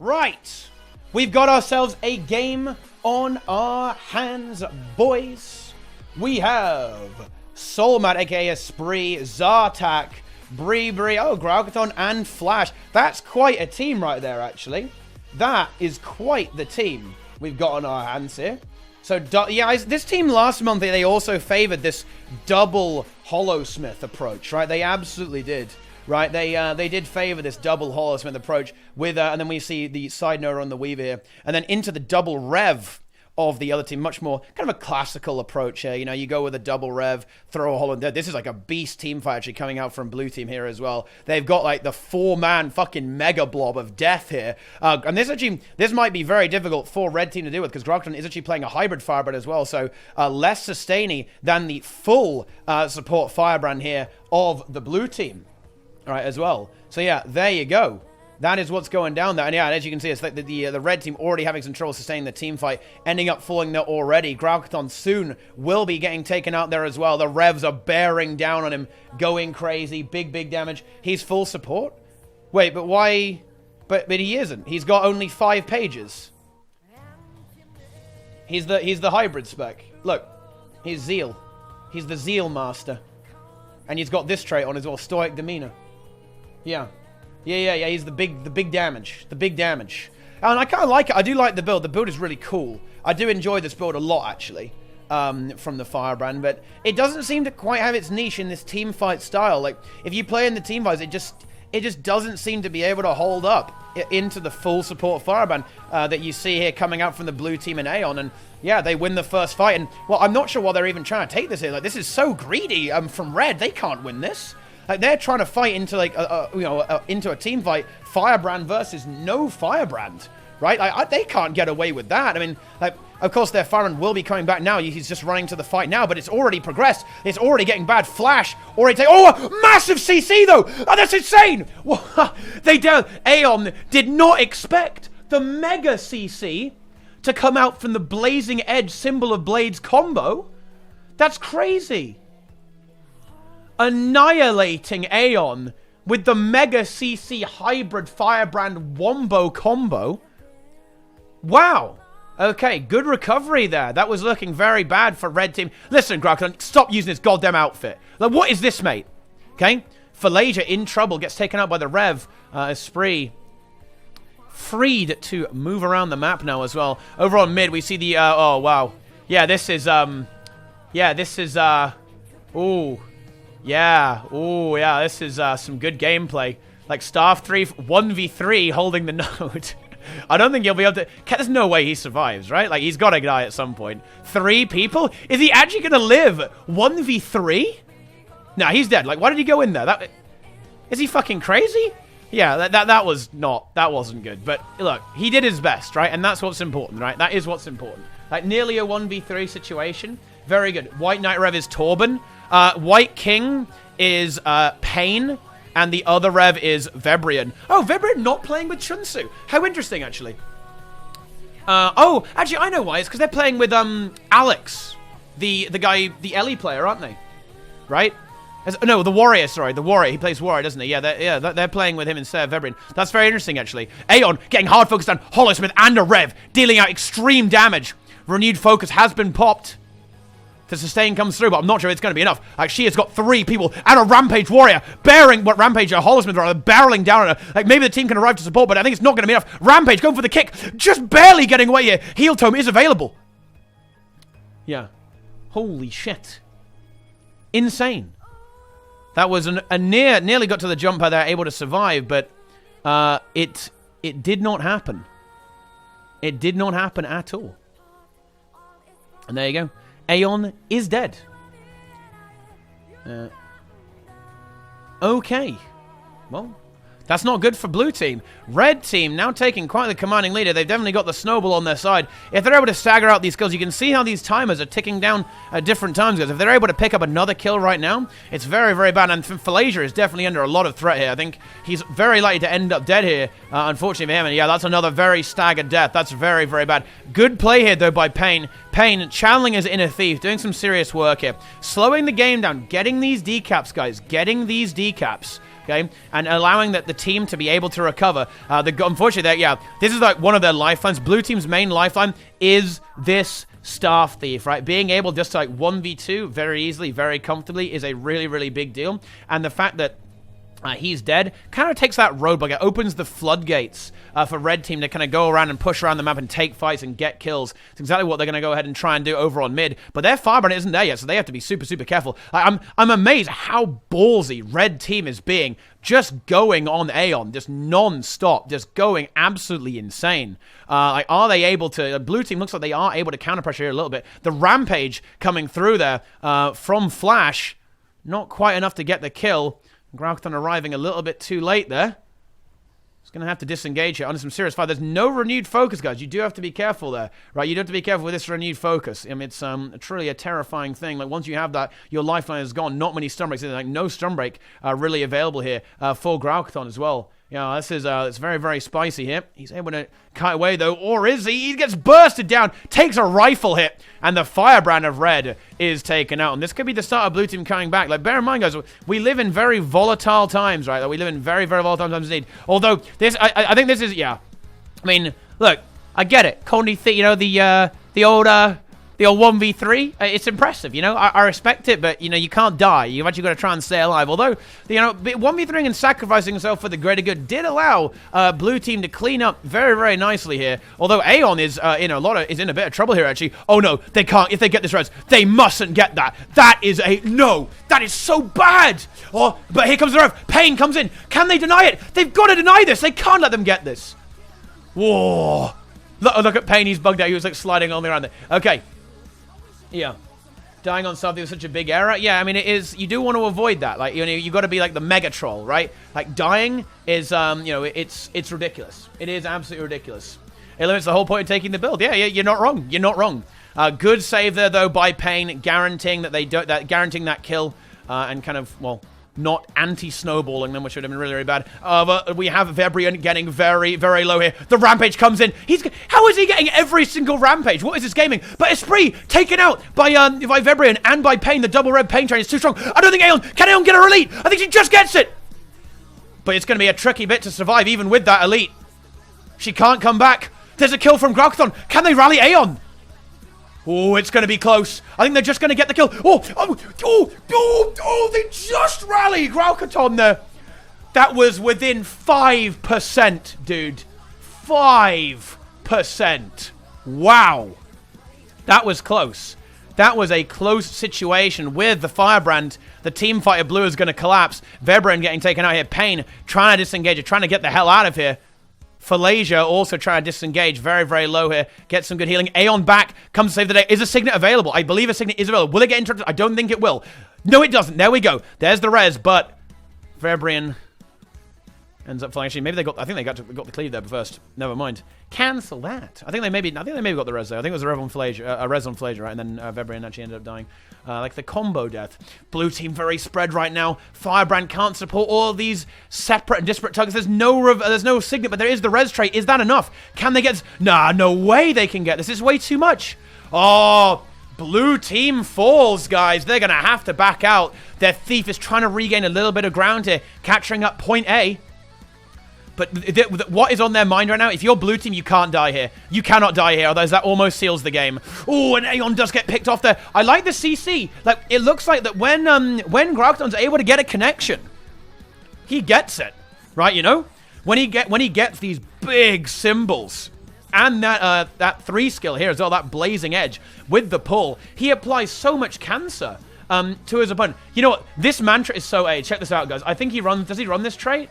Right. We've got ourselves a game on our hands, boys. We have Solmat, aka Esprit, Zartak, Bree, oh, Graugathon, and Flash. That's quite a team right there, actually. That is quite the team we've got on our hands here. So, yeah, this team last month, they also favored this double Holosmith approach, right? They absolutely did. Right, they did favor this double Holosmith approach with, and then we see the side note on the Weaver here, and then into the double Rev of the other team, much more kind of a classical approach here. You know, you go with a double Rev, throw a Holo. This is like a beast team fight actually coming out from blue team here as well. They've got like the 4-man fucking mega blob of death here, and this might be very difficult for red team to deal with because Grogton is actually playing a hybrid Firebrand as well, so less sustainy than the full support Firebrand here of the blue team. All right, as well. So yeah, there you go. That is what's going down there. And yeah, as you can see, it's like the red team already having some trouble sustaining the team fight, ending up falling there already. Graugathon soon will be getting taken out there as well. The Revs are bearing down on him, going crazy, big damage. He's full support? Wait, but why? But he isn't. He's got only 5 pages. He's the hybrid spec. Look, he's Zeal. He's the Zeal master. And he's got this trait on as well, Stoic Demeanor. Yeah. He's the big damage. The big damage. And I kind of like it. I do like the build. The build is really cool. I do enjoy this build a lot, actually, from the Firebrand. But it doesn't seem to quite have its niche in this team fight style. Like, if you play in the team fights, it just doesn't seem to be able to hold up into the full support Firebrand that you see here coming out from the blue team and Aeon. And yeah, they win the first fight. And, well, I'm not sure why they're even trying to take this here. Like, this is so greedy from red. They can't win this. Like, they're trying to fight into, like, into a team fight, Firebrand versus no Firebrand, right? Like, they can't get away with that. I mean, like, of course, their Firebrand will be coming back now. He's just running to the fight now, but it's already progressed. It's already getting bad. Flash already take. Oh, massive CC, though! Oh, that's insane! Aeon did not expect the Mega CC to come out from the Blazing Edge Symbol of Blades combo. That's crazy. Annihilating Aeon with the Mega CC Hybrid Firebrand Wombo combo. Wow. Okay, good recovery there. That was looking very bad for red team. Listen, Grogton, stop using this goddamn outfit. Like, what is this, mate? Okay. Falasia in trouble, gets taken out by the Rev. Esprit freed to move around the map now as well. Over on mid, we see the, oh, wow. Yeah, this is, ooh. Yeah, ooh, yeah, this is some good gameplay. Like, Staff 3, 1v3 holding the node. I don't think he'll be able to... There's no way he survives, right? Like, he's got to die at some point. 3 people? Is he actually going to live 1v3? Nah, he's dead. Like, why did he go in there? Is he fucking crazy? Yeah, that wasn't good. But, look, he did his best, right? And that's what's important, right? That is what's important. Like, nearly a 1v3 situation. Very good. White Knight Rev is Torben. White King is Pain, and the other Rev is Vebrian. Oh, Vebrian not playing with Chunsu. How interesting, actually. Oh, actually, I know why. It's because they're playing with Alex, the guy, the Ellie player, aren't they? Right? No, the Warrior. Sorry, the Warrior. He plays Warrior, doesn't he? Yeah, they're playing with him instead of Vebrian. That's very interesting, actually. Aeon getting hard focused on Holosmith and a Rev, dealing out extreme damage. Renewed focus has been popped. The sustain comes through, but I'm not sure it's going to be enough. Like, she has got 3 people and a Rampage Warrior Holosmith rather, barreling down on her. Like, maybe the team can arrive to support, but I think it's not going to be enough. Rampage going for the kick, just barely getting away here. Heal Tome is available. Yeah. Holy shit. Insane. That was nearly got to the jumper there, able to survive, but it did not happen. It did not happen at all. And there you go. Aeon is dead. Okay. Well, that's not good for blue team. Red team now taking quite the commanding leader. They've definitely got the snowball on their side. If they're able to stagger out these kills, you can see how these timers are ticking down at different times, guys. If they're able to pick up another kill right now, it's very, very bad. And Falasia is definitely under a lot of threat here. I think he's very likely to end up dead here, unfortunately for him. And yeah, that's another very staggered death. That's very, very bad. Good play here, though, by Pain. Pain channeling his inner thief, doing some serious work here. Slowing the game down, getting these decaps, guys. Getting these decaps. okay, and allowing the team to be able to recover. Unfortunately, this is like one of their lifelines. Blue team's main lifeline is this Staff Thief, right? Being able just to like 1v2 very easily, very comfortably is a really, really big deal. And the fact that he's dead kind of takes that roadblock. It opens the floodgates for red team to kind of go around and push around the map and take fights and get kills. It's exactly what they're going to go ahead and try and do over on mid. But their Firebrand isn't there yet, so they have to be super, super careful. I'm amazed how ballsy red team is being, just going on Aeon, just non-stop, just going absolutely insane. Are they able to... Blue team looks like they are able to counter pressure here a little bit. The Rampage coming through there from Flash, not quite enough to get the kill. Grauthon arriving a little bit too late there. He's going to have to disengage here under some serious fire. There's no renewed focus, guys. You do have to be careful there, right? You do have to be careful with this renewed focus. I mean, it's truly a terrifying thing. Like, once you have that, your lifeline is gone. Not many stun breaks. There's like no stun break really available here for Grauthon as well. Yeah, this is it's very, very spicy here. He's able to cut away, though. Or is he? He gets bursted down, takes a rifle hit, and the Firebrand of red is taken out. And this could be the start of blue team coming back. Like, bear in mind, guys, we live in very volatile times, right? Like, we live in very, very volatile times indeed. Although, this, I think this is, yeah. I mean, look, I get it. Coney, you know, the old 1v3, it's impressive, you know. I respect it, but, you know, you can't die. You've actually got to try and stay alive. Although, you know, 1v3 and sacrificing himself for the greater good did allow blue team to clean up very, very nicely here. Although Aeon is in a bit of trouble here, actually. Oh, no, they can't. If they get this res, they mustn't get that. That is that is so bad. Oh, but here comes the rev. Pain comes in. Can they deny it? They've got to deny this. They can't let them get this. Whoa. Look at Pain. He's bugged out. He was, like, sliding on the ground there. Okay. Yeah. Dying on something was such a big error. Yeah, I mean, it is. You do want to avoid that. Like, you know, you got to be like the mega troll, right? Like, dying is, you know, it's ridiculous. It is absolutely ridiculous. It limits the whole point of taking the build. Yeah, you're not wrong. You're not wrong. Good save there, though, by Pain, guaranteeing that guaranteeing that kill, and kind of, well, not anti-snowballing them, which would have been really, really bad. But we have Vebrian getting very, very low here. The Rampage comes in. How is he getting every single Rampage? What is this gaming? But Esprit taken out by Vebrian and by Pain. The double red Pain train is too strong. I don't think can Aeon get her elite? I think she just gets it. But it's going to be a tricky bit to survive, even with that elite. She can't come back. There's a kill from Grauthon. Can they rally Aeon? Oh, it's going to be close. I think they're just going to get the kill. They just rallied Grauthon there. That was within 5%, dude. 5%. Wow. That was close. That was a close situation with the Firebrand. The team fighter blue is going to collapse. Vebran getting taken out here. Pain trying to disengage it, trying to get the hell out of here. Falasia also trying to disengage. Very, very low here. Get some good healing. Aeon back. Comes to save the day. Is a Signet available? I believe a Signet is available. Will it get interrupted? I don't think it will. No, it doesn't. There we go. There's the res, but Vebrian ends up flying. Actually, maybe I think they got the cleave there first. Never mind. Cancel that. I think they maybe got the res there. I think it was a res on Falasia, right? And then Vebrian actually ended up dying. Like the combo death. Blue team very spread right now. Firebrand can't support all of these separate and disparate targets. There's no Signet, but there is the res trait. Is that enough? Can they get... Nah, no way they can get this. This is way too much. Oh, blue team falls, guys. They're going to have to back out. Their Thief is trying to regain a little bit of ground here, capturing up point A. But what is on their mind right now? If you're blue team, you can't die here. You cannot die here, otherwise that almost seals the game. Oh, and Aeon does get picked off there. I like the CC. Like, it looks like that when Grauthon's able to get a connection, he gets it, right? You know, when he gets these big symbols and that 3 skill here as well, that blazing edge with the pull, he applies so much cancer to his opponent. You know what? This mantra is so A. Check this out, guys. I think does he run this trait?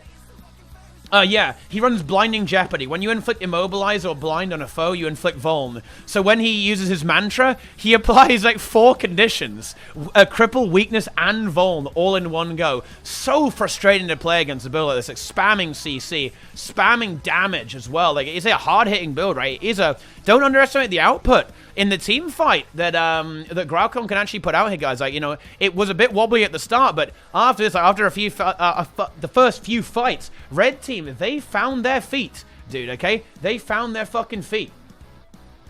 Yeah, he runs Blinding Jeopardy. When you inflict Immobilize or Blind on a foe, you inflict Vuln. So when he uses his mantra, he applies like 4 conditions. Cripple, Weakness, and Vuln all in one go. So frustrating to play against a build like this. Like spamming CC, spamming damage as well. Like, it's a hard-hitting build, right? Don't underestimate the output in the team fight that Grauthon can actually put out here, guys. Like, you know, it was a bit wobbly at the start, but after this, like, after the first few fights, red team, they found their feet, dude, okay? They found their fucking feet.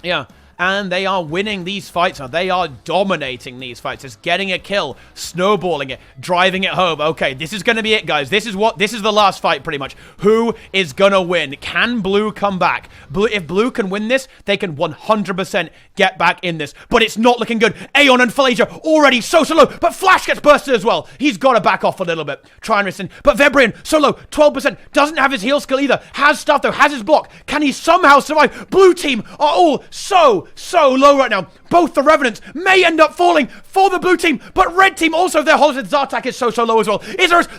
Yeah, and they are winning these fights now. They are dominating these fights. It's getting a kill, snowballing it, driving it home. Okay, this is going to be it, guys. This is the last fight, pretty much. Who is going to win? Can Blue come back? If Blue can win this, they can 100% get back in this, but it's not looking good. Aeon and Falasia already so low, but Flash gets bursted as well. He's got to back off a little bit. Try and listen, but Vebrian so low, 12%, doesn't have his heal skill either. Has stuff though, has his block. Can he somehow survive? Blue team are all so low right now. Both the Revenants may end up falling for the blue team, but red team also, their Holosmith Zartak is so low as well.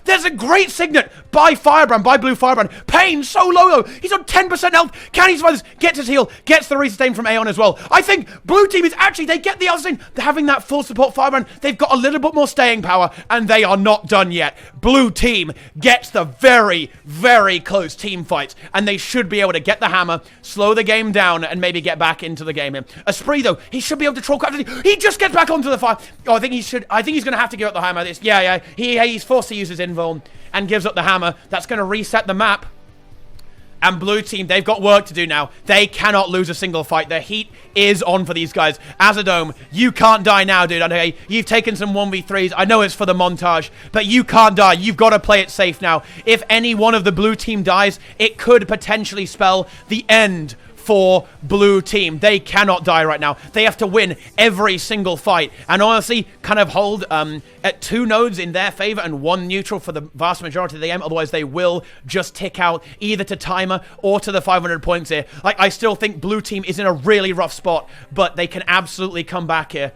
There's a great signet by Firebrand, by Blue Firebrand. Pain so low though. He's on 10% health. Can he survive this? Gets his heal, gets the resustain from Aeon as well. I think blue team is actually, they get the sustain. They're having that full support Firebrand. They've got a little bit more staying power, and they are not done yet. Blue team gets the very close team fights, and they should be able to get the hammer, slow the game down, and maybe get back into the game here. Esprit though, he should be able to troll quite. He just gets back onto the fire. Oh, I think he's going to have to give up the hammer. He's forced to use his invuln and gives up the hammer. That's going to reset the map. And blue team, they've got work to do now. They cannot lose a single fight. The heat is on for these guys. Azadome, you can't die now, dude. Okay, you've taken some 1v3s. I know it's for the montage, but you can't die. You've got to play it safe now. If any one of the blue team dies, it could potentially spell the end for blue team. They cannot die right now. They have to win every single fight, and honestly kind of hold at 2 nodes in their favor and 1 neutral for the vast majority of the game. Otherwise they will just tick out either to timer or to the 500 points here. Like, I still think blue team is in a really rough spot, but they can absolutely come back here.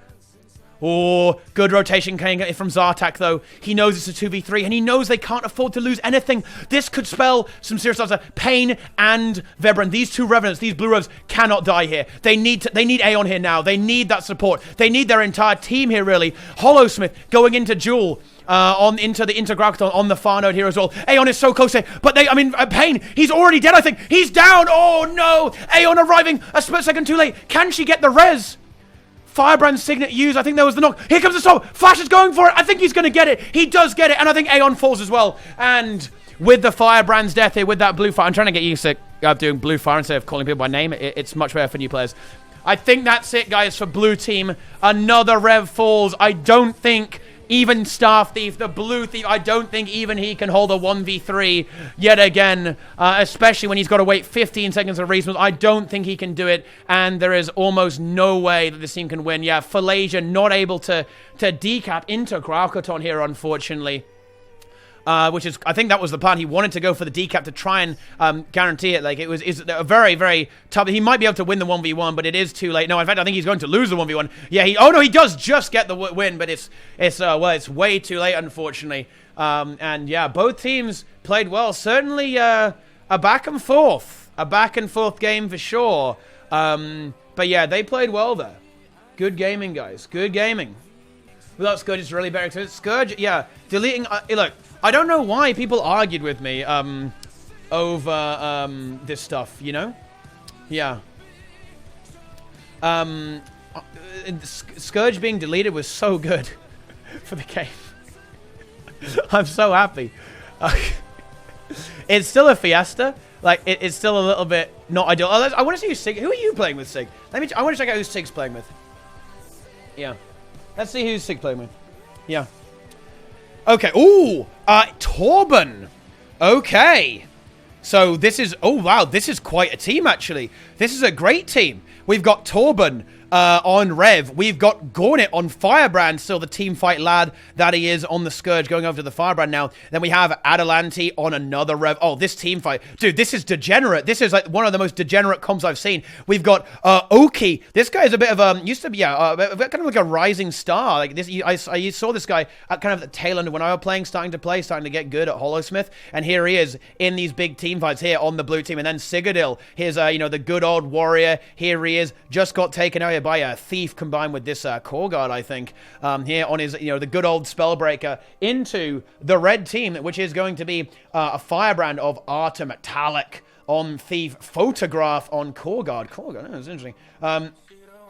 Oh, good rotation coming from Zartak, though. He knows it's a 2v3, and he knows they can't afford to lose anything. This could spell some serious disaster. Pain and Vebran, these 2 Revenants, these Blue Revs, cannot die here. They need Aeon here now. They need that support. They need their entire team here, really. Holosmith going into Jewel. Into the Intergrapton on the far node here as well. Aeon is so close here, but Pain, he's already dead, I think. He's down. Oh, no. Aeon arriving a split second too late. Can she get the res? Firebrand signet used. I think there was the knock. Here comes the storm. Flash is going for it. I think he's going to get it. He does get it. And I think Aeon falls as well. And with the Firebrand's death here, with that blue fire. I'm trying to get used to doing blue fire instead of calling people by name. It's much better for new players. I think that's it, guys, for blue team. Another Rev falls. I don't think even Staff Thief, the blue thief, I don't think even he can hold a 1v3 yet again, especially when he's got to wait 15 seconds of reasons. I don't think he can do it, and there is almost no way that this team can win. Yeah, Falasia not able to decap into Graukaton here, unfortunately. Which is, I think that was the plan. He wanted to go for the decap to try and guarantee it. Like, it's a very tough. He might be able to win the 1v1, but it is too late. No, in fact, I think he's going to lose the 1v1. Yeah, he does just get the win, but it's way too late, unfortunately. And yeah, both teams played well. Certainly a back and forth game for sure. But yeah, they played well there. Good gaming, guys. Good gaming. Without Scourge, it's really better. Scourge, yeah, deleting. Look, I don't know why people argued with me over this stuff, you know? Yeah. Scourge being deleted was so good for the game. I'm so happy. It's still a fiesta. Like, it's still a little bit not ideal. I want to see who Sig. Who are you playing with, Sig? I want to check out who Sig's playing with. Yeah. Let's see who's Sig playing with. Yeah. Okay. Ooh. Torben. Okay. So this is... Oh, wow. This is quite a team, actually. This is a great team. We've got Torben on Rev. We've got Gornet on Firebrand, still the team fight lad that he is on the Scourge, going over to the Firebrand now. Then we have Adelanti on another Rev. Oh, this team fight. Dude, this is degenerate. This is like one of the most degenerate comps I've seen. We've got Oki. This guy is a bit of used to be, kind of like a rising star. Like this, I saw this guy at kind of the tail end of when I was playing, starting to get good at Holosmith. And here he is in these big team fights here on the blue team. And then Sigurdil, here's, the good old warrior. Here he is, just got taken out by a thief combined with this core guard, I think, here on his, the good old Spellbreaker into the red team, which is going to be a Firebrand of Arta Metallic on Thief, Photograph on core guard. Core guard, that's interesting. And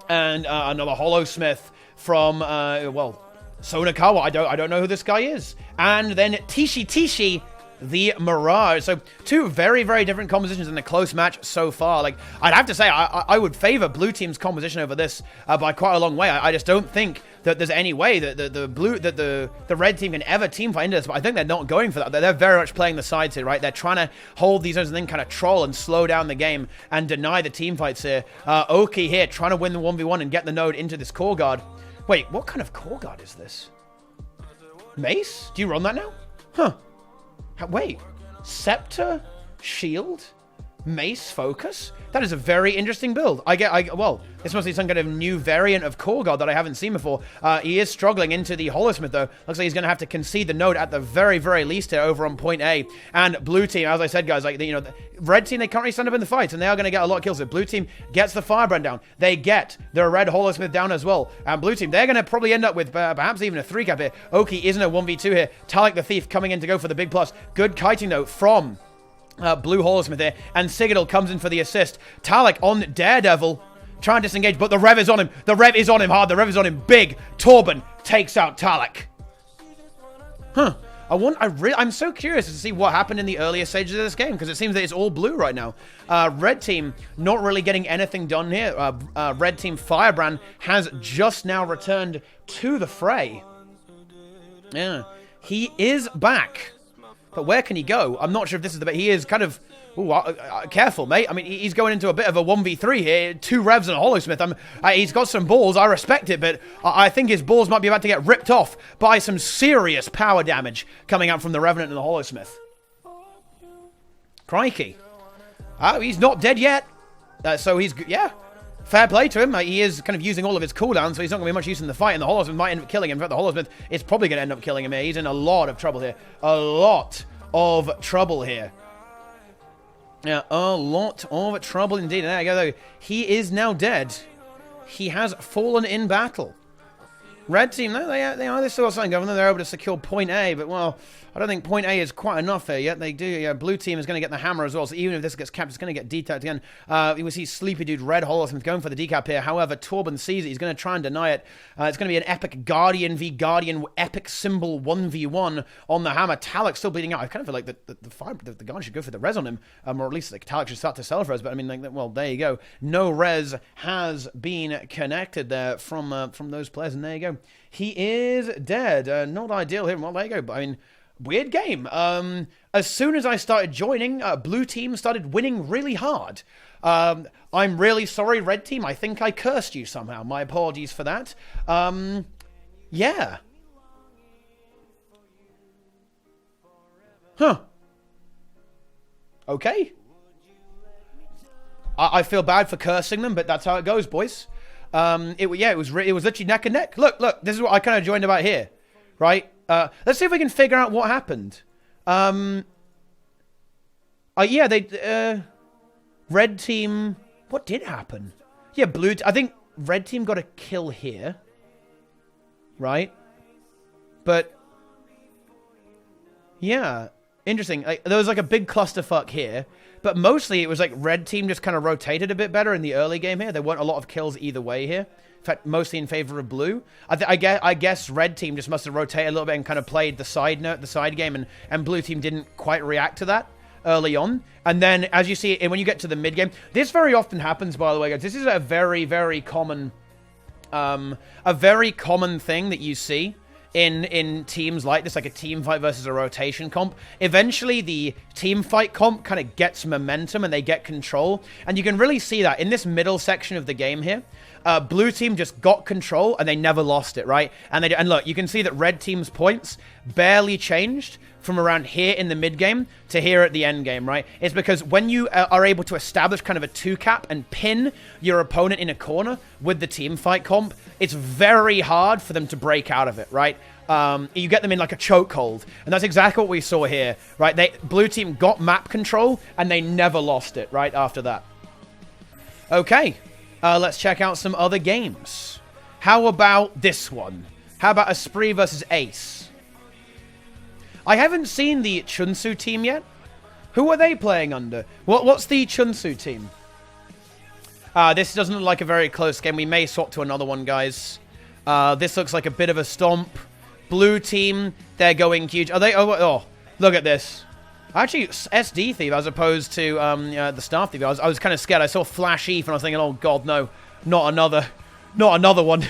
another Holosmith from, Sonakawa. I don't know who this guy is. And then Tishi the Mirage. So two very, very different compositions in a close match so far. Like, I'd have to say, I would favor blue team's composition over this by quite a long way. I just don't think that there's any way that the red team can ever team fight into this, but I think they're not going for that. They're very much playing the sides here, right? They're trying to hold these zones and then kind of troll and slow down the game and deny the team fights here. Oki here trying to win the 1v1 and get the node into this core guard. Wait, what kind of core guard is this? Mace? Do you run that now? Huh. Wait. Scepter? Shield? Mace Focus? That is a very interesting build. Well, this must be some kind of new variant of core guard that I haven't seen before. He is struggling into the Holosmith, though. Looks like he's going to have to concede the node at the very, very least here over on point A. And blue team, as I said, guys, like, you know, the red team, they currently stand up in the fights, and they are going to get a lot of kills. So blue team gets the Firebrand down. They get the red Holosmith down as well. And blue team, they're going to probably end up with perhaps even a 3-cap here. Oki isn't a 1v2 here. Talik the Thief coming in to go for the big plus. Good kiting, though, from blue Holosmith there, and Sigurdal comes in for the assist. Talik on Daredevil, trying to disengage, but the Rev is on him. The Rev is on him hard. The Rev is on him big. Torben takes out Talik. Huh. I'm so curious to see what happened in the earlier stages of this game, because it seems that it's all blue right now. Red team not really getting anything done here. Red team Firebrand has just now returned to the fray. Yeah, he is back. But where can he go? I'm not sure if this is the bit. He is kind of... Ooh, careful, mate. I mean, he's going into a bit of a 1v3 here. 2 Revs and a Holosmith. He's got some balls. I respect it, but I think his balls might be about to get ripped off by some serious power damage coming out from the Revenant and the Holosmith. Crikey. He's not dead yet. So he's... Yeah. Fair play to him. He is kind of using all of his cooldowns, so he's not going to be much use in the fight, and the Holosmith might end up killing him. In fact, the Holosmith is probably going to end up killing him here. He's in a lot of trouble here. A lot of trouble here. Yeah, a lot of trouble indeed. There you go, though. He is now dead. He has fallen in battle. Red team, no, they still got something going on. They're able to secure point A, but, well, I don't think point A is quite enough here yet. They do. Yeah, blue team is going to get the hammer as well, so even if this gets capped, it's going to get detapped again. We see Sleepy Dude Red Holosmith going for the decap here. However, Torben sees it. He's going to try and deny it. It's going to be an epic Guardian v Guardian epic symbol 1v1 on the hammer. Talik still bleeding out. I kind of feel like the Guardian should go for the res on him, or at least like, Talik should start to self-res, but I mean, like, well, there you go. No res has been connected there from those players, and there you go. He is dead. Not ideal here. Well, there you go. But I mean, weird game. As soon as I started joining, blue team started winning really hard. I'm really sorry, red team. I think I cursed you somehow. My apologies for that. Yeah. Huh. Okay. I feel bad for cursing them, but that's how it goes, boys. It was literally neck and neck. Look, this is what I kind of joined about here, right? Let's see if we can figure out what happened. Yeah, red team, what did happen? Yeah, I think red team got a kill here, right? But, yeah, interesting. Like, there was like a big clusterfuck here. But mostly it was like red team just kind of rotated a bit better in the early game here. There weren't a lot of kills either way here. In fact, mostly in favor of blue. I guess red team just must have rotated a little bit and kind of played the side game, and blue team didn't quite react to that early on. And then, as you see, when you get to the mid game, this very often happens, by the way, guys. This is a very, very common, thing that you see in teams like this, like a team fight versus a rotation comp. Eventually, the team fight comp kind of gets momentum and they get control. And you can really see that in this middle section of the game here. Blue team just got control and they never lost it, right? And look, you can see that red team's points barely changed from around here in the mid game to here at the end game, right? It's because when you are able to establish kind of a 2-cap and pin your opponent in a corner with the team fight comp, it's very hard for them to break out of it, right? You get them in like a chokehold, and that's exactly what we saw here, right? Blue team got map control, and they never lost it, right, after that. Okay, let's check out some other games. How about this one? How about Esprit versus Ace? I haven't seen the Chunsu team yet. Who are they playing under? What's the Chunsu team? This doesn't look like a very close game. We may swap to another one, guys. This looks like a bit of a stomp. Blue team, they're going huge. Are they? Oh, look at this. Actually, SD Thief as opposed to the Staff Thief. I was kind of scared. I saw Flash Eve and I was thinking, oh god, no, not another one.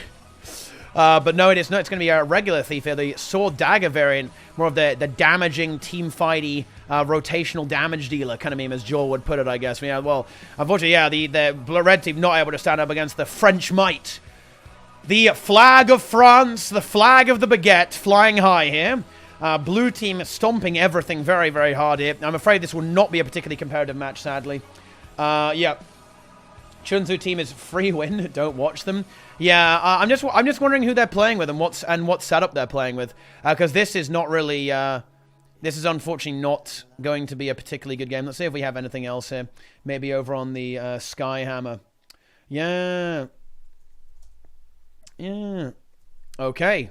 But no, it's going to be a regular Thief here, the Sword Dagger variant, more of the damaging, team-fighty, rotational damage dealer kind of meme, as Joel would put it, I guess. Yeah, well, unfortunately, yeah, the red team not able to stand up against the French might. The flag of France, the flag of the baguette, flying high here. Blue team stomping everything very, very hard here. I'm afraid this will not be a particularly competitive match, sadly. Yeah. Chunzu team is free win. Don't watch them. Yeah, I'm just wondering who they're playing with and what setup they're playing with, because this is not really. This is unfortunately not going to be a particularly good game. Let's see if we have anything else here. Maybe over on the Skyhammer. Yeah. Yeah. Okay.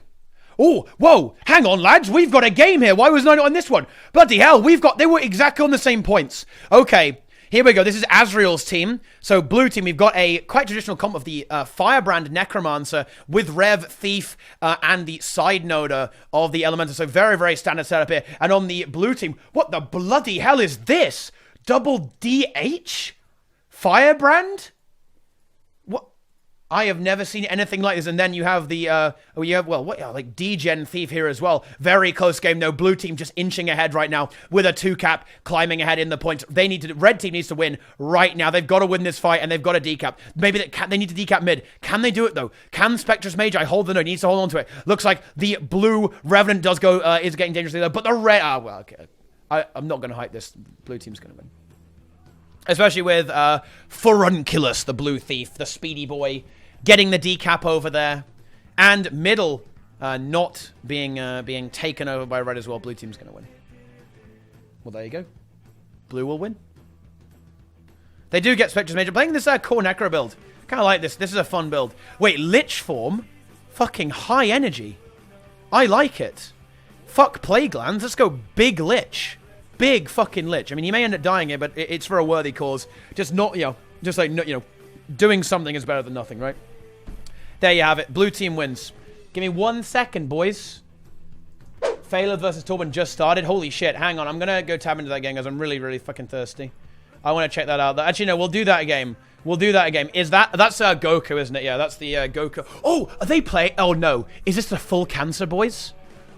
Oh, whoa, hang on, lads. We've got a game here. Why wasn't I not on this one? Bloody hell, they were exactly on the same points. Okay, here we go. This is Azrael's team. So, blue team, we've got a quite traditional comp of the Firebrand Necromancer with Rev, Thief, and the side noder of the Elemental. So, very, very standard setup here. And on the blue team, what the bloody hell is this? Double DH? Firebrand? What? I have never seen anything like this. And then you have the, like D-Gen Thief here as well. Very close game, though. Blue team just inching ahead right now with a 2-cap, climbing ahead in the points. Red team needs to win right now. They've got to win this fight, and they've got to decap. Maybe they need to decap mid. Can they do it, though? Can Spectrus Magi hold the node? He needs to hold on to it. Looks like the blue Revenant does go, is getting dangerously low, but the red, okay. I'm not going to hype this. Blue team's going to win. Especially with Furunculus, the blue thief, the speedy boy, getting the decap over there, and middle not being taken over by red as well. Blue team's going to win. Well, there you go. Blue will win. They do get Spectrus Major. Playing this core Necro build. Kind of like this. This is a fun build. Wait, Lich form? Fucking high energy. I like it. Fuck Plaguelands. Let's go big Lich. Big fucking Lich. I mean, he may end up dying here, but it's for a worthy cause. Just not, doing something is better than nothing, right? There you have it. Blue team wins. Give me 1 second, boys. Phaleth versus Torben just started. Holy shit. Hang on. I'm going to go tab into that game because I'm really, really fucking thirsty. I want to check that out. Actually, no. We'll do that game. Is that's Goku, isn't it? Yeah, that's the Goku. Oh, are they play? Oh, no. Is this the full cancer, boys?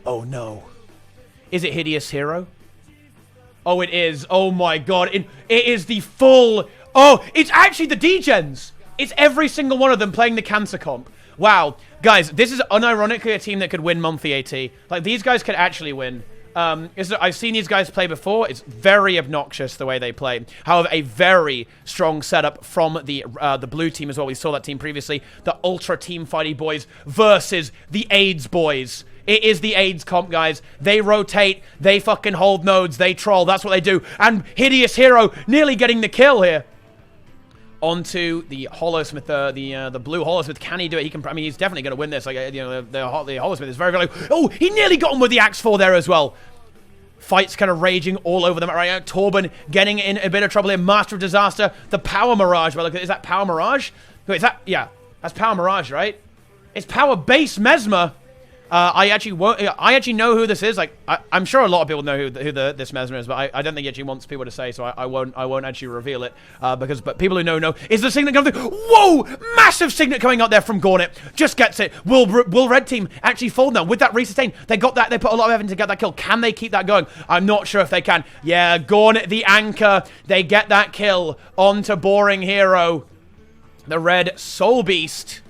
Oh, no. Is it Hideous Hero? Oh, it is. Oh, my God. It is the full... Oh, it's actually the D-Gens. It's every single one of them playing the cancer comp. Wow. Guys, this is unironically a team that could win monthly AT. Like, these guys could actually win. I've seen these guys play before. It's very obnoxious the way they play. However, a very strong setup from the blue team as well. We saw that team previously. The Ultra Team Fighty boys versus the AIDS boys. It is the AIDS comp, guys. They rotate. They fucking hold nodes. They troll. That's what they do. And Hideous Hero nearly getting the kill here. Onto the Holosmith, the blue Holosmith. Can he do it? He can. I mean, he's definitely going to win this. Like, the Holosmith is very, very low. Oh, he nearly got him with the Axe 4 there as well. Fights kind of raging all over them right now. Torben getting in a bit of trouble here. Master of Disaster. The Power Mirage. Well, look, is that Power Mirage? Wait, is that? Yeah, that's Power Mirage, right? It's Power Base Mesmer. I actually know who this is. Like, I'm sure a lot of people know who this Mesmer is, but I don't think he actually wants people to say, so I won't actually reveal it. But people who know. Is the Signet coming through? Whoa! Massive Signet coming out there from Gornet. Just gets it. Will Red Team actually fold now? With that resustain, they got that. They put a lot of effort to get that kill. Can they keep that going? I'm not sure if they can. Yeah, Gornet, the anchor. They get that kill onto Boring Hero. The Red Soul Beast.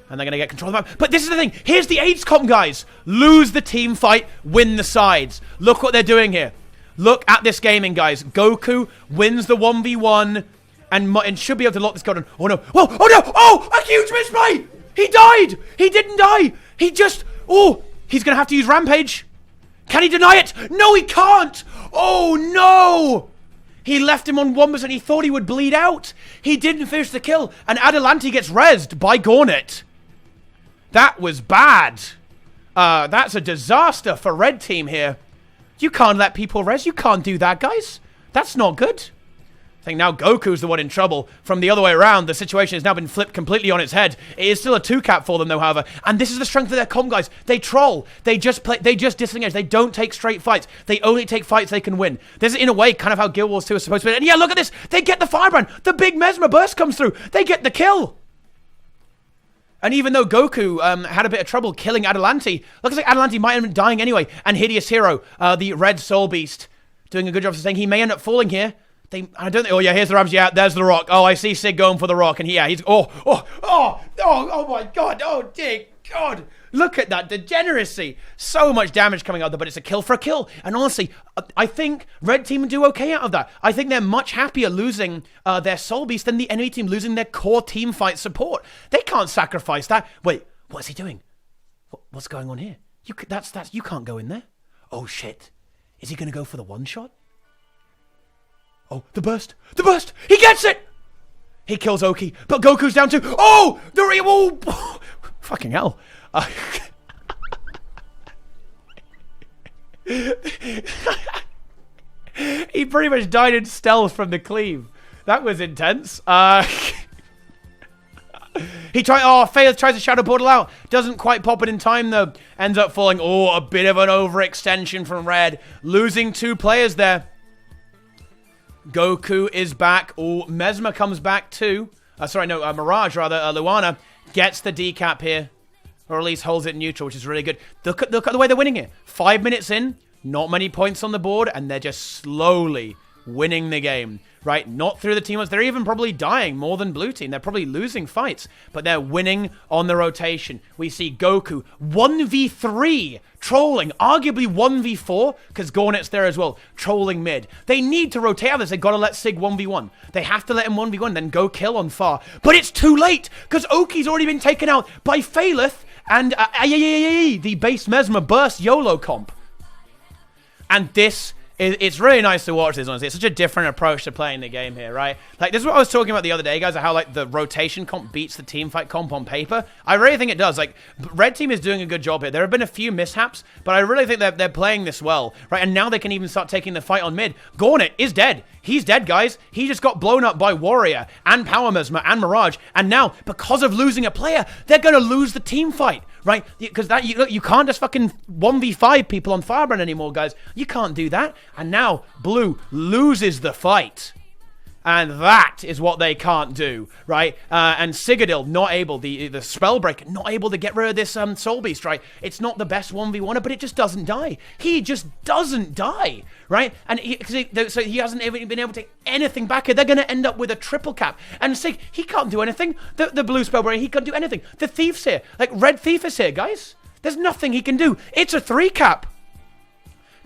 And they're going to get control of the map. But this is the thing. Here's the AIDS comp, guys. Lose the team fight, win the sides. Look what they're doing here. Look at this gaming, guys. Goku wins the 1v1 and should be able to lock this code on. Oh, no. Whoa. Oh, no. Oh, a huge misplay. He died. He didn't die. He just... Oh, he's going to have to use Rampage. Can he deny it? No, he can't. Oh, no. He left him on 1%. He thought he would bleed out. He didn't finish the kill. And Adelanti gets rezzed by Gornet. That was bad. That's a disaster for Red Team here. You can't let people res. You can't do that, guys. That's not good. I think now Goku's the one in trouble. From the other way around, the situation has now been flipped completely on its head. It is still a 2-cap for them, though, however. And this is the strength of their comp, guys. They troll. They just disengage. They don't take straight fights. They only take fights they can win. This is, in a way, kind of how Guild Wars 2 is supposed to be. And yeah, look at this. They get the Firebrand. The big Mesmer burst comes through. They get the kill. And even though Goku had a bit of trouble killing Adelanti, looks like Adelanti might have been dying anyway. And Hideous Hero, the Red Soul Beast, doing a good job of saying he may end up falling here. Oh yeah, here's the Rams. Yeah, there's the rock. Oh, I see Sig going for the rock, and he's. Oh my God. Oh dear God. Look at that degeneracy. So much damage coming out there, but it's a kill for a kill. And honestly, I think Red Team do okay out of that. I think they're much happier losing their Soul Beast than the enemy team losing their core team fight support. They can't sacrifice that. Wait, what's he doing? What's going on here? You can't go in there. Oh shit. Is he going to go for the one shot? Oh, the burst! The burst! He gets it! He kills Oki, but Goku's down too. Oh! Fucking hell. He pretty much died in stealth from the cleave. That was intense. Faith tries to Shadow Portal out. Doesn't quite pop it in time, though. Ends up falling. Oh, a bit of an overextension from Red. Losing 2 players there. Goku is back. Oh, Mesmer comes back too. Mirage rather. Luana gets the decap here. Or at least holds it neutral, which is really good. Look at the way they're winning here. 5 minutes in, not many points on the board, and they're just slowly winning the game. Right? Not through the teammates. They're even probably dying more than Blue Team. They're probably losing fights, but they're winning on the rotation. We see Goku 1v3 trolling, arguably 1v4, because Gornet's there as well, trolling mid. They need to rotate out of this. They've got to let Sig 1v1. They have to let him 1v1, then go kill on far. But it's too late, because Oki's already been taken out by Phaleth and the base Mesmer burst YOLO comp. And it's really nice to watch this, honestly. It's such a different approach to playing the game here, right? Like, this is what I was talking about the other day, guys, how, like, the rotation comp beats the team fight comp on paper. I really think it does. Like, Red Team is doing a good job here. There have been a few mishaps, but I really think they're playing this well, right? And now they can even start taking the fight on mid. Gornet is dead. He's dead, guys. He just got blown up by Warrior and Power Mesmer and Mirage. And now, because of losing a player, they're going to lose the team fight. Right? Because you can't just fucking 1v5 people on Firebrand anymore, guys. You can't do that. And now Blue loses the fight. And that is what they can't do, right? And Citadel not able, the Spellbreaker, not able to get rid of this Soul Beast, right? It's not the best 1v1er, but it just doesn't die. He just doesn't die, right? And so he hasn't even been able to take anything back here. They're going to end up with a triple cap. And Sig, he can't do anything. The Blue Spellbreaker, he can't do anything. The Thief's here. Like, Red Thief is here, guys. There's nothing he can do. It's a 3-cap.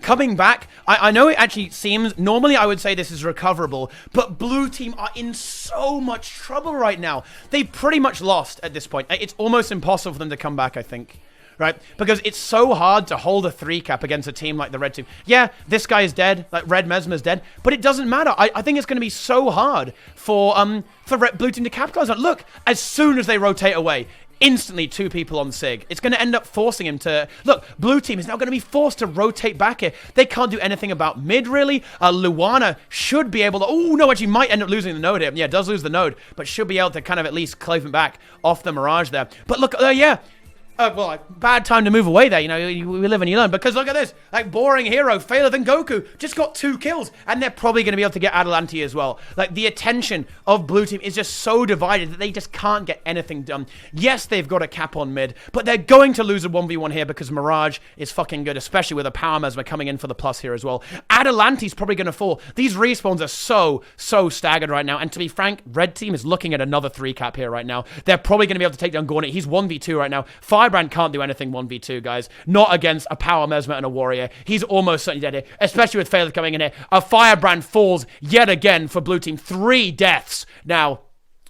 Coming back, I know it actually seems, normally I would say this is recoverable, but Blue Team are in so much trouble right now. They pretty much lost at this point. It's almost impossible for them to come back, I think. Right? Because it's so hard to hold a 3-cap against a team like the Red Team. Yeah, this guy is dead, like Red Mesmer's dead, but it doesn't matter. I think it's going to be so hard for Blue Team to capitalize on. Look, as soon as they rotate away, instantly 2 people on Sig. It's going to end up forcing him to... Look, Blue Team is now going to be forced to rotate back here. They can't do anything about mid, really. Luana should be able to... Oh, no, actually might end up losing the node here. Yeah, does lose the node, but should be able to kind of at least clove him back off the Mirage there. But look, yeah... bad time to move away there, you know, we live and you learn, because look at this, like, boring hero, Phaleth and Goku just got 2 kills, and they're probably going to be able to get Adelanti as well. Like, the attention of Blue Team is just so divided that they just can't get anything done. Yes, they've got a cap on mid, but they're going to lose a 1v1 here because Mirage is fucking good, especially with a Power Mesmer coming in for the plus here as well. Adelanti's probably going to fall. These respawns are so staggered right now, and to be frank, Red Team is looking at another 3-cap here right now. They're probably going to be able to take down Gornet. He's 1v2 right now. Firebrand can't do anything 1v2, guys. Not against a Power Mesmer and a Warrior. He's almost certainly dead here, especially with Phaleth coming in here. A Firebrand falls yet again for Blue Team. 3 deaths now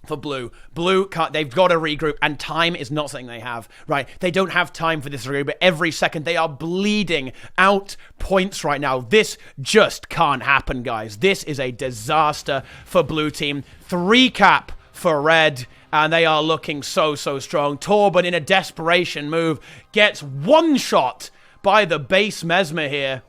for Blue. Blue can't, they've got to regroup, and time is not something they have, right? They don't have time for this regroup, but every second they are bleeding out points right now. This just can't happen, guys. This is a disaster for Blue Team. 3-cap for Red, and they are looking so strong. Torben, in a desperation move, gets one shot by the base Mesmer here.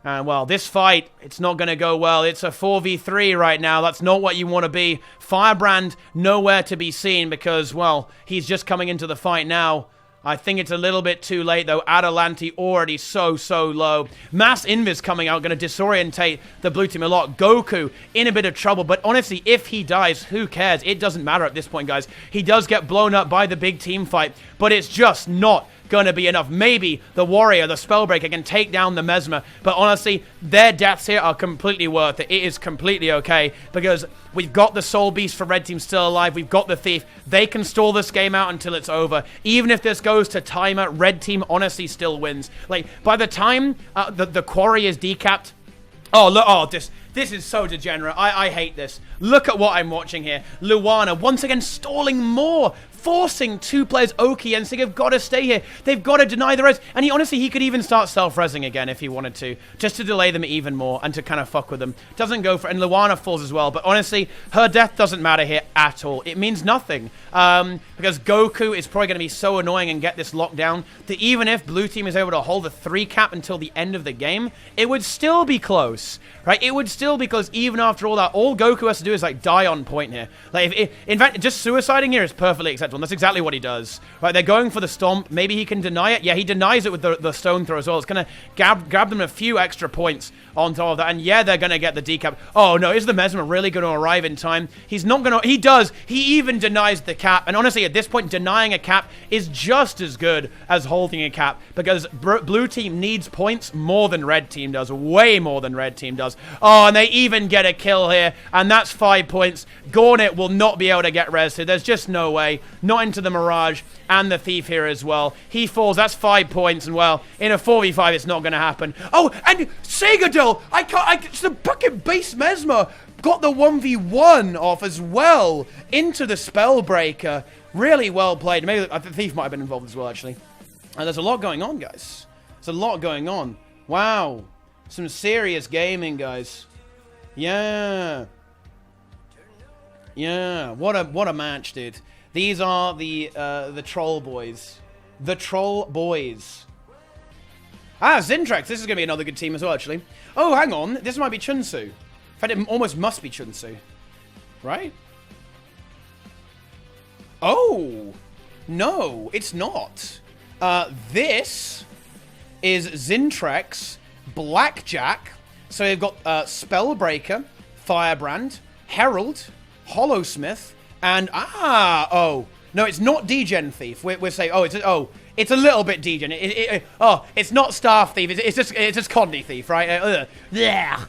And, well, this fight, it's not going to go well. It's a 4v3 right now. That's not what you want to be. Firebrand, nowhere to be seen because, well, he's just coming into the fight now. I think it's a little bit too late, though. Adelanti already so low. Mass Invis coming out, going to disorientate the blue team a lot. Goku in a bit of trouble, but honestly, if he dies, who cares? It doesn't matter at this point, guys. He does get blown up by the big team fight, but it's just not going to be enough. Maybe the Warrior, the Spellbreaker, can take down the Mesmer, but honestly, their deaths here are completely worth it. It is completely okay, because we've got the Soul Beast for Red Team still alive. We've got the Thief. They can stall this game out until it's over. Even if this goes to timer, Red Team honestly still wins. Like, by the time the Quarry is decapped, oh, look, oh, this is so degenerate. I hate this. Look at what I'm watching here. Luana, once again, stalling more, forcing two players, Oki and Sig, have got to stay here. They've got to deny the res. And he could even start self-resing again if he wanted to, just to delay them even more and to kind of fuck with them. Doesn't go for, and Luana falls as well. But honestly, her death doesn't matter here at all. It means nothing. Because Goku is probably going to be so annoying and get this locked down that even if blue team is able to hold the 3 cap until the end of the game, it would still be close, right? It would still be close even after all that. All Goku has to do is like die on point here. Like, in fact, just suiciding here is perfectly acceptable. And that's exactly what he does, right? They're going for the stomp. Maybe he can deny it. Yeah, he denies it with the stone throw as well. It's going to grab them a few extra points on top of that. And yeah, they're going to get the decap. Oh no, is the Mesmer really going to arrive in time? He's not going to. He does. He even denies the cap. And honestly, at this point, denying a cap is just as good as holding a cap, because blue team needs points more than red team does. Way more than red team does. Oh, and they even get a kill here. And that's 5 points. Gornet will not be able to get rested. There's just no way. Not into the Mirage and the Thief here as well. He falls. That's 5 points. And well, in a 4v5, it's not going to happen. Oh, and Segadil! It's the fucking base Mesmer got the 1v1 off as well into the Spellbreaker. Really well played. Maybe the Thief might have been involved as well, actually. And there's a lot going on, guys. There's a lot going on. Wow. Some serious gaming, guys. Yeah. Yeah. What a match, dude. These are the Troll Boys. The Troll Boys. Ah, Zintrax. This is going to be another good team as well, actually. Oh, hang on. This might be Chunsu. In fact, it almost must be Chunsu. Right? Oh. No, it's not. This is Zintrax, Blackjack. So you've got Spellbreaker, Firebrand, Herald, Hollowsmith, and oh no, it's not Degen Thief. We're saying it's a little bit Degen. It's not Staff Thief. It's just Condi Thief, right? Yeah.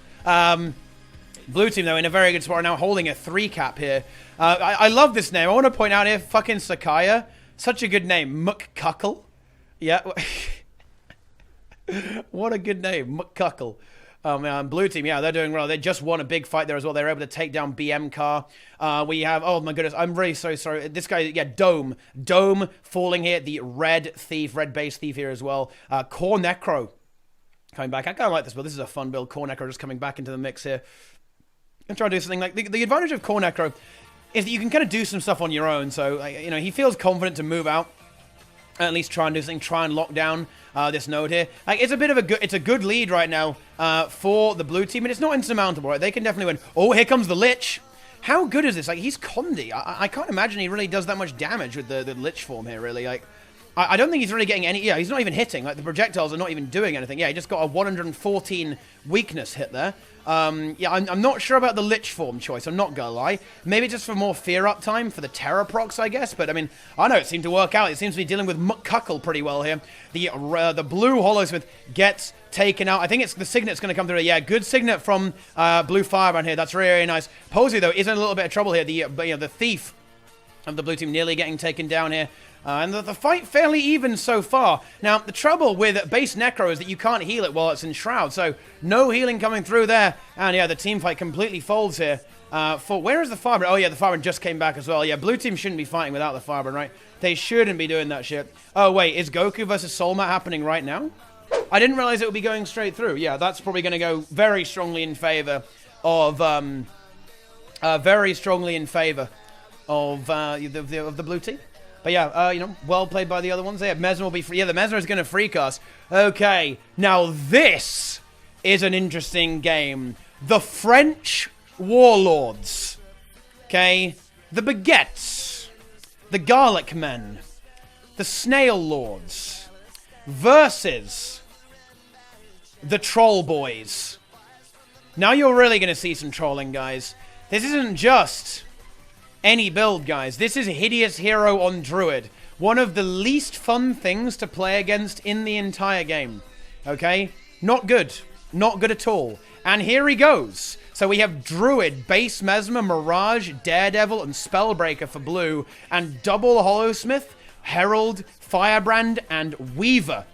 Blue team though in a very good spot now, holding a 3 cap here. I love this name. I want to point out here, fucking Sakaya, such a good name, McCuckle. Yeah. What a good name, McCuckle. Oh man, blue team, yeah, they're doing well. They just won a big fight there as well. They were able to take down BM Car. We have, oh my goodness, I'm really so sorry. This guy, yeah, Dome falling here. The red base thief here as well. Core Necro coming back. I kind of like this build. This is a fun build. Core Necro just coming back into the mix here. I'm trying to do something like the advantage of Core Necro is that you can kind of do some stuff on your own. So he feels confident to move out. At least try and do something, try and lock down this node here. Like, it's a bit of it's a good lead right now for the blue team, and it's not insurmountable, right? They can definitely win. Oh, here comes the Lich. How good is this? Like, he's Condi. I can't imagine he really does that much damage with the Lich form here, really. Like, I don't think he's really getting any... Yeah, he's not even hitting. Like, the projectiles are not even doing anything. Yeah, he just got a 114 weakness hit there. Yeah, I'm not sure about the Lich form choice. I'm not gonna lie. Maybe just for more fear uptime for the Terror procs, I guess. But I mean, I know it seemed to work out. It seems to be dealing with McCuckle pretty well here. The blue Hollowsmith gets taken out. I think it's the Signet's going to come through. Yeah, good Signet from Blue Firebrand here. That's really, really nice. Posey though is in a little bit of trouble here. The Thief of the blue team nearly getting taken down here. And the fight fairly even so far. Now, the trouble with base Necro is that you can't heal it while it's in Shroud. So, no healing coming through there. And yeah, the team fight completely folds here. Where is the Firebrand? Oh yeah, the Firebrand just came back as well. Yeah, blue team shouldn't be fighting without the Firebrand, right? They shouldn't be doing that shit. Oh wait, is Goku versus Solmat happening right now? I didn't realize it would be going straight through. Yeah, that's probably going to go very strongly in favor of... the blue team. But yeah, well played by the other ones there. Mesmer will be free. Yeah, the Mesmer is going to free cast. Okay, now this is an interesting game. The French Warlords. Okay? The Baguettes. The Garlic Men. The Snail Lords. Versus the Troll Boys. Now you're really going to see some trolling, guys. This isn't just any build, guys. This is Hideous Hero on Druid. One of the least fun things to play against in the entire game. Okay? Not good. Not good at all. And here he goes. So we have Druid, Base Mesmer, Mirage, Daredevil, and Spellbreaker for blue. And double Hollowsmith, Herald, Firebrand, and Weaver.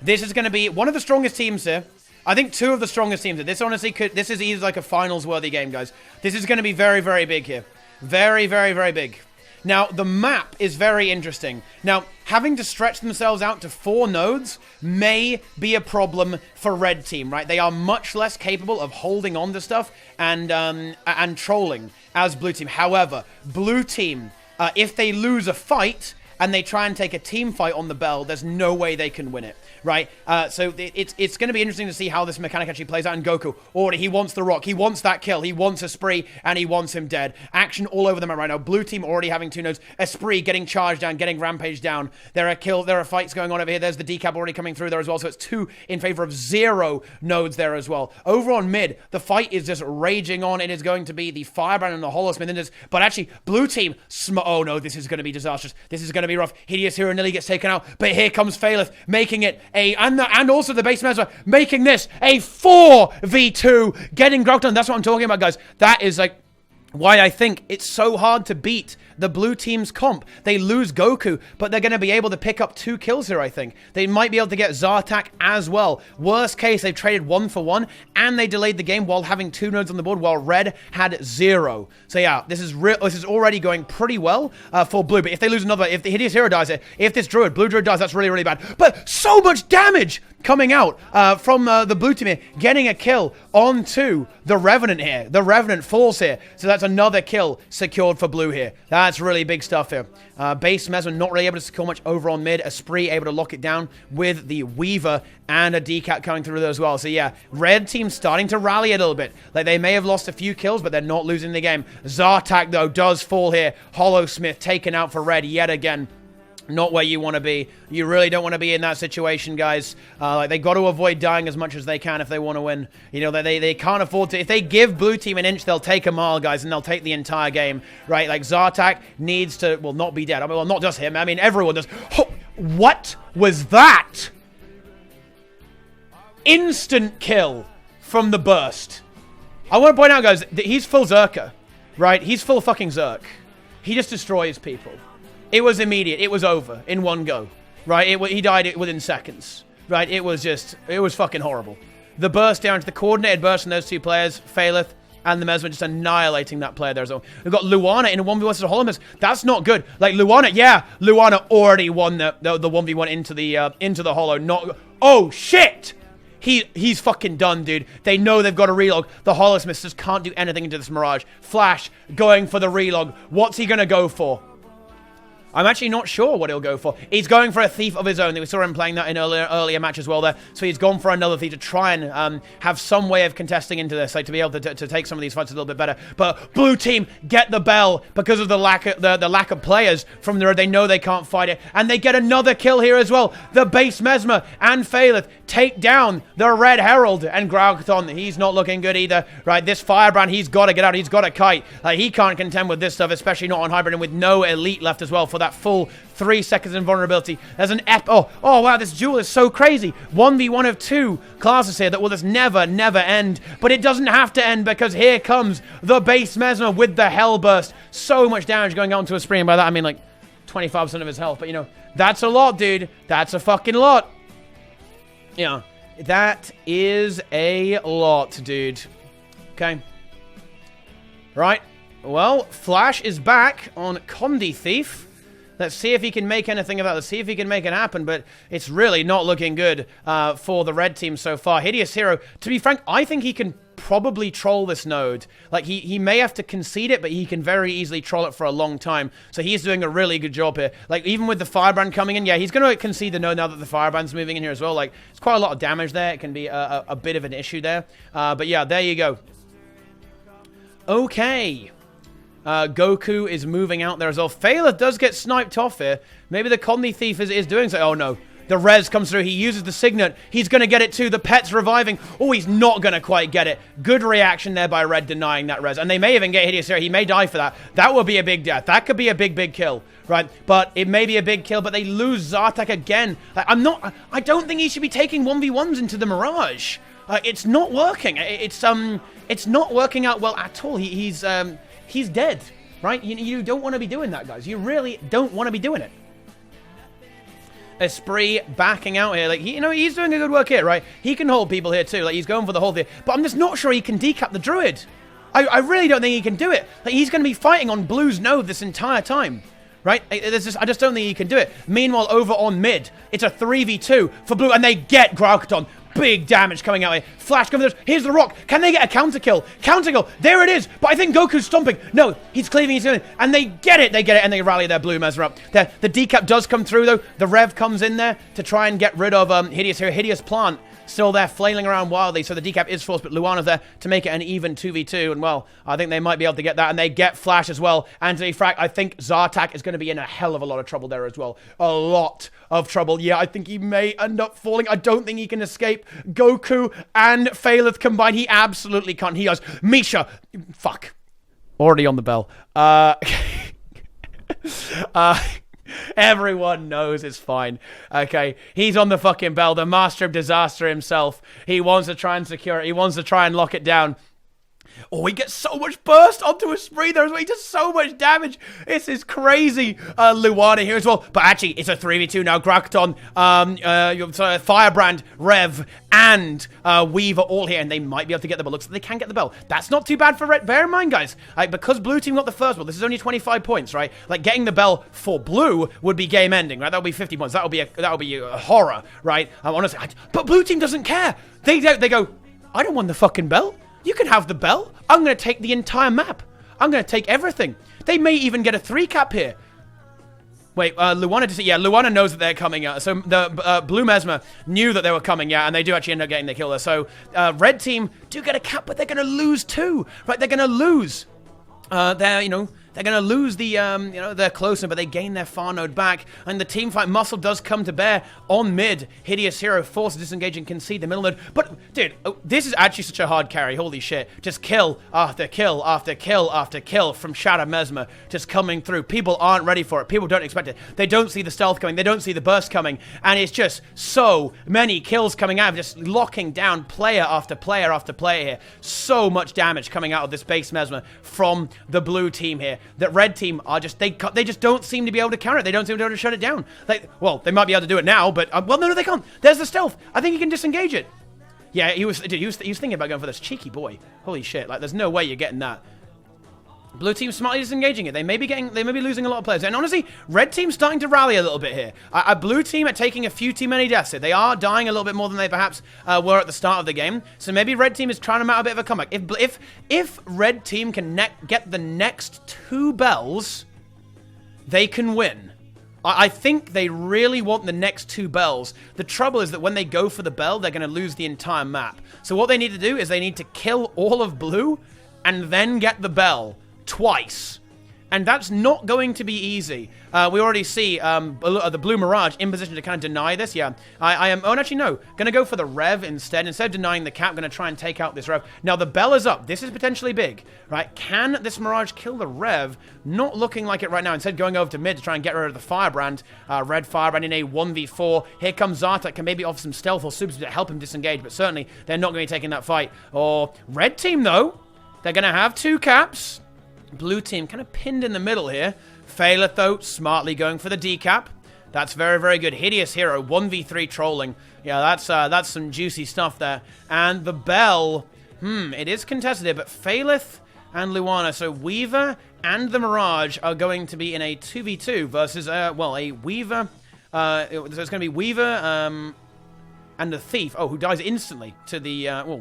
This is going to be one of the strongest teams here. I think two of the strongest teams here. This honestly could... This is either like a finals-worthy game, guys. This is going to be very, very big here. Very, very, very big. Now, the map is very interesting. Now, having to stretch themselves out to 4 nodes may be a problem for Red Team, right? They are much less capable of holding on to stuff and trolling as Blue Team. However, Blue Team, if they lose a fight and they try and take a team fight on the bell, there's no way they can win it, right? So it's going to be interesting to see how this mechanic actually plays out in Goku. Already, he wants the rock, he wants that kill, he wants Esprit, and he wants him dead. Action all over the map right now. Blue Team already having 2 nodes. Esprit getting charged down, getting rampaged down. There are fights going on over here. There's the decap already coming through there as well, so it's 2 in favor of 0 nodes there as well. Over on mid, the fight is just raging on. It is going to be the Firebrand and the Hollowsmith, but actually, Blue Team, oh no, this is going to be disastrous. This is going to be rough. Hideous Hero nearly gets taken out, but here comes Phaleth, making it and also the Base Mesmer, making this a 4v2, getting Grog done. That's what I'm talking about, guys. That is like why I think it's so hard to beat the Blue Team's comp. They lose Goku, but they're going to be able to pick up 2 kills here, I think. They might be able to get Zartak as well. Worst case, they've traded 1 for 1, and they delayed the game while having 2 nodes on the board, while Red had 0. So yeah, this is already going pretty well for Blue, but if they lose another, if the Hideous Hero dies here, if this Blue Druid dies, that's really, really bad. But so much damage coming out from the Blue Team here, getting a kill onto the Revenant here. The Revenant falls here, so that's another kill secured for Blue here. That's really big stuff here. Base Mesmer not really able to secure much over on mid. Esprit able to lock it down with the Weaver and a decat coming through there as well. So yeah, Red Team starting to rally a little bit. Like they may have lost a few kills, but they're not losing the game. Zartak though does fall here. Hollowsmith taken out for Red yet again. Not where you want to be. You really don't want to be in that situation, guys. Like they got to avoid dying as much as they can if they want to win. You know, they can't afford to. If they give Blue Team an inch, they'll take a mile, guys, and they'll take the entire game, right? Like Zartak needs to, well, not be dead. I mean, well, not just him. I mean, everyone does. Oh, what was that? Instant kill from the burst. I want to point out, guys, that he's full Zerker, right? He's full fucking Zerk. He just destroys people. It was immediate. It was over in one go, right? He died within seconds, right? It was fucking horrible. The burst down to the coordinated burst from those 2 players, Phaleth and the Mesmer, just annihilating that player there as well. We've got Luana in a 1v1 versus Holomers. That's not good. Like Luana, yeah, Luana already won the 1v1 into the Hollow. Oh shit! He's fucking done, dude. They know they've got a relog. The Hollowsmith just can't do anything into this Mirage. Flash going for the relog. What's he gonna go for? I'm actually not sure what he'll go for. He's going for a Thief of his own. We saw him playing that in earlier match as well there. So he's gone for another Thief to try and have some way of contesting into this, like to be able to take some of these fights a little bit better. But Blue Team get the bell because of the lack of players from there. They know they can't fight it. And they get another kill here as well. The Base Mesmer and Phaleth take down the Red Herald and Graugthon. He's not looking good either. Right, this Firebrand, he's got to get out. He's got to kite. He can't contend with this stuff, especially not on Hybrid and with no Elite left as well for that full 3 seconds invulnerability. There's an oh wow, this duel is so crazy. 1v1 of 2 classes here that will just never end. But it doesn't have to end because here comes the Base Mesmer with the Hellburst. So much damage going on to a spree, and by that I mean like 25% of his health. But you know, that's a lot, dude. That's a fucking lot. Yeah, that is a lot, dude. Okay. Right. Well, Flash is back on Condi Thief. Let's see if he can make anything of that. Let's see if he can make it happen, but it's really not looking good for the Red Team so far. Hideous Hero, to be frank, I think he can probably troll this node. Like, he may have to concede it, but he can very easily troll it for a long time. So he's doing a really good job here. Like, even with the Firebrand coming in, yeah, he's going to concede the node now that the Firebrand's moving in here as well. Like, it's quite a lot of damage there. It can be a bit of an issue there. But yeah, there you go. Okay. Goku is moving out there as well. Phaleth does get sniped off here. Maybe the Conley Thief is doing so. Oh, no. The res comes through. He uses the Signet. He's going to get it too. The pet's reviving. Oh, he's not going to quite get it. Good reaction there by Red denying that res. And they may even get Hideous here. He may die for that. That will be a big death. That could be a big, big kill, right? But it may be a big kill, but they lose Zartak again. Like, I don't think he should be taking 1v1s into the Mirage. It's not working. It's not working out well at all. He's dead, right? You don't want to be doing that, guys. You really don't want to be doing it. Esprit backing out here. Like, he's doing a good work here, right? He can hold people here too. Like, he's going for the whole thing. But I'm just not sure he can decap the Druid. I really don't think he can do it. Like, he's going to be fighting on Blue's node this entire time, right? I just don't think he can do it. Meanwhile, over on mid, it's a 3v2 for Blue, and they get Graukton. Big damage coming out here. Flash coming through. Here's the rock. Can they get a counter kill? Counter kill. There it is. But I think Goku's stomping. No, he's cleaving. He's doing it. And they get it. They get it. And they rally their Blue Mesmer up. The decap does come through, though. The Rev comes in there to try and get rid of Hideous here. Hideous Plant still there flailing around wildly. So the decap is forced, but Luana's there to make it an even 2v2. And, well, I think they might be able to get that. And they get Flash as well. Anthony Frack, I think Zartak is going to be in a hell of a lot of trouble there as well. A lot of trouble. Yeah, I think he may end up falling. I don't think he can escape. Goku and Phaleth combined. He absolutely can't. He goes, Misha. Fuck. Already on the bell. Everyone knows it's fine. Okay, he's on the fucking bell. The master of disaster himself. He wants to try and secure it. He wants to try and lock it down. Oh, he gets so much burst onto a spree there as well. He does so much damage. This is crazy. Luana here as well. But actually, it's a 3v2 now. Graukton, Firebrand, Rev, and Weaver all here. And they might be able to get the bell. Looks like they can get the bell. That's not too bad for Red. Bear in mind, guys, because Blue Team got the first bell, this is only 25 points, right? Like, getting the bell for Blue would be game ending, right? That would be 50 points. That would be a horror, right? Honestly, but Blue Team doesn't care. They go, I don't want the fucking bell. You can have the bell. I'm going to take the entire map. I'm going to take everything. They may even get a 3-cap here. Wait, Luana knows that they're coming out. So the Blue Mesmer knew that they were coming out, and they do actually end up getting the kill there. So Red Team do get a cap, but they're going to lose too. Right, they're going to lose. They're going to lose the, they're closer, but they gain their far node back. And the team fight muscle does come to bear on mid. Hideous Hero forced to disengage and concede the middle node. But, dude, this is actually such a hard carry. Holy shit. Just kill after kill after kill after kill from Shadow Mesmer just coming through. People aren't ready for it. People don't expect it. They don't see the stealth coming. They don't see the burst coming. And it's just so many kills coming out, just locking down player after player after player here. So much damage coming out of this base Mesmer from the blue team here. That Red Team are just, they just don't seem to be able to counter it. They don't seem to be able to shut it down. Well, they might be able to do it now, but, no, they can't. There's the stealth. I think he can disengage it. Yeah, he was thinking about going for this. Cheeky boy. Holy shit. Like, there's no way you're getting that. Blue Team smartly disengaging it. They may be losing a lot of players. And honestly, Red Team's starting to rally a little bit here. Blue Team are taking a few too many deaths here. They are dying a little bit more than they perhaps were at the start of the game. So maybe Red Team is trying to mount a bit of a comeback. If Red Team can get the next 2 bells, they can win. I think they really want the next 2 bells. The trouble is that when they go for the bell, they're going to lose the entire map. So what they need to do is they need to kill all of Blue and then get the bell. Twice. And that's not going to be easy. We already see the Blue Mirage in position to kind of deny this. Yeah, I am... Oh, actually, no. Going to go for the Rev instead. Instead of denying the cap, going to try and take out this Rev. Now, the bell is up. This is potentially big, right? Can this Mirage kill the Rev? Not looking like it right now. Instead, going over to mid to try and get rid of the Firebrand. Red Firebrand in a 1v4. Here comes Zartak. Can maybe offer some stealth or super to help him disengage, but certainly they're not going to be taking that fight. Or Red Team, though. They're going to have 2 caps. Blue Team kind of pinned in the middle here. Phaleth, though, smartly going for the decap. That's very, very good. Hideous Hero, 1v3 trolling. Yeah, that's some juicy stuff there. And the bell, it is contested here, but Phaleth and Luana. So Weaver and the Mirage are going to be in a 2v2 versus, a Weaver. So it's going to be Weaver and the Thief. Oh, who dies instantly to the,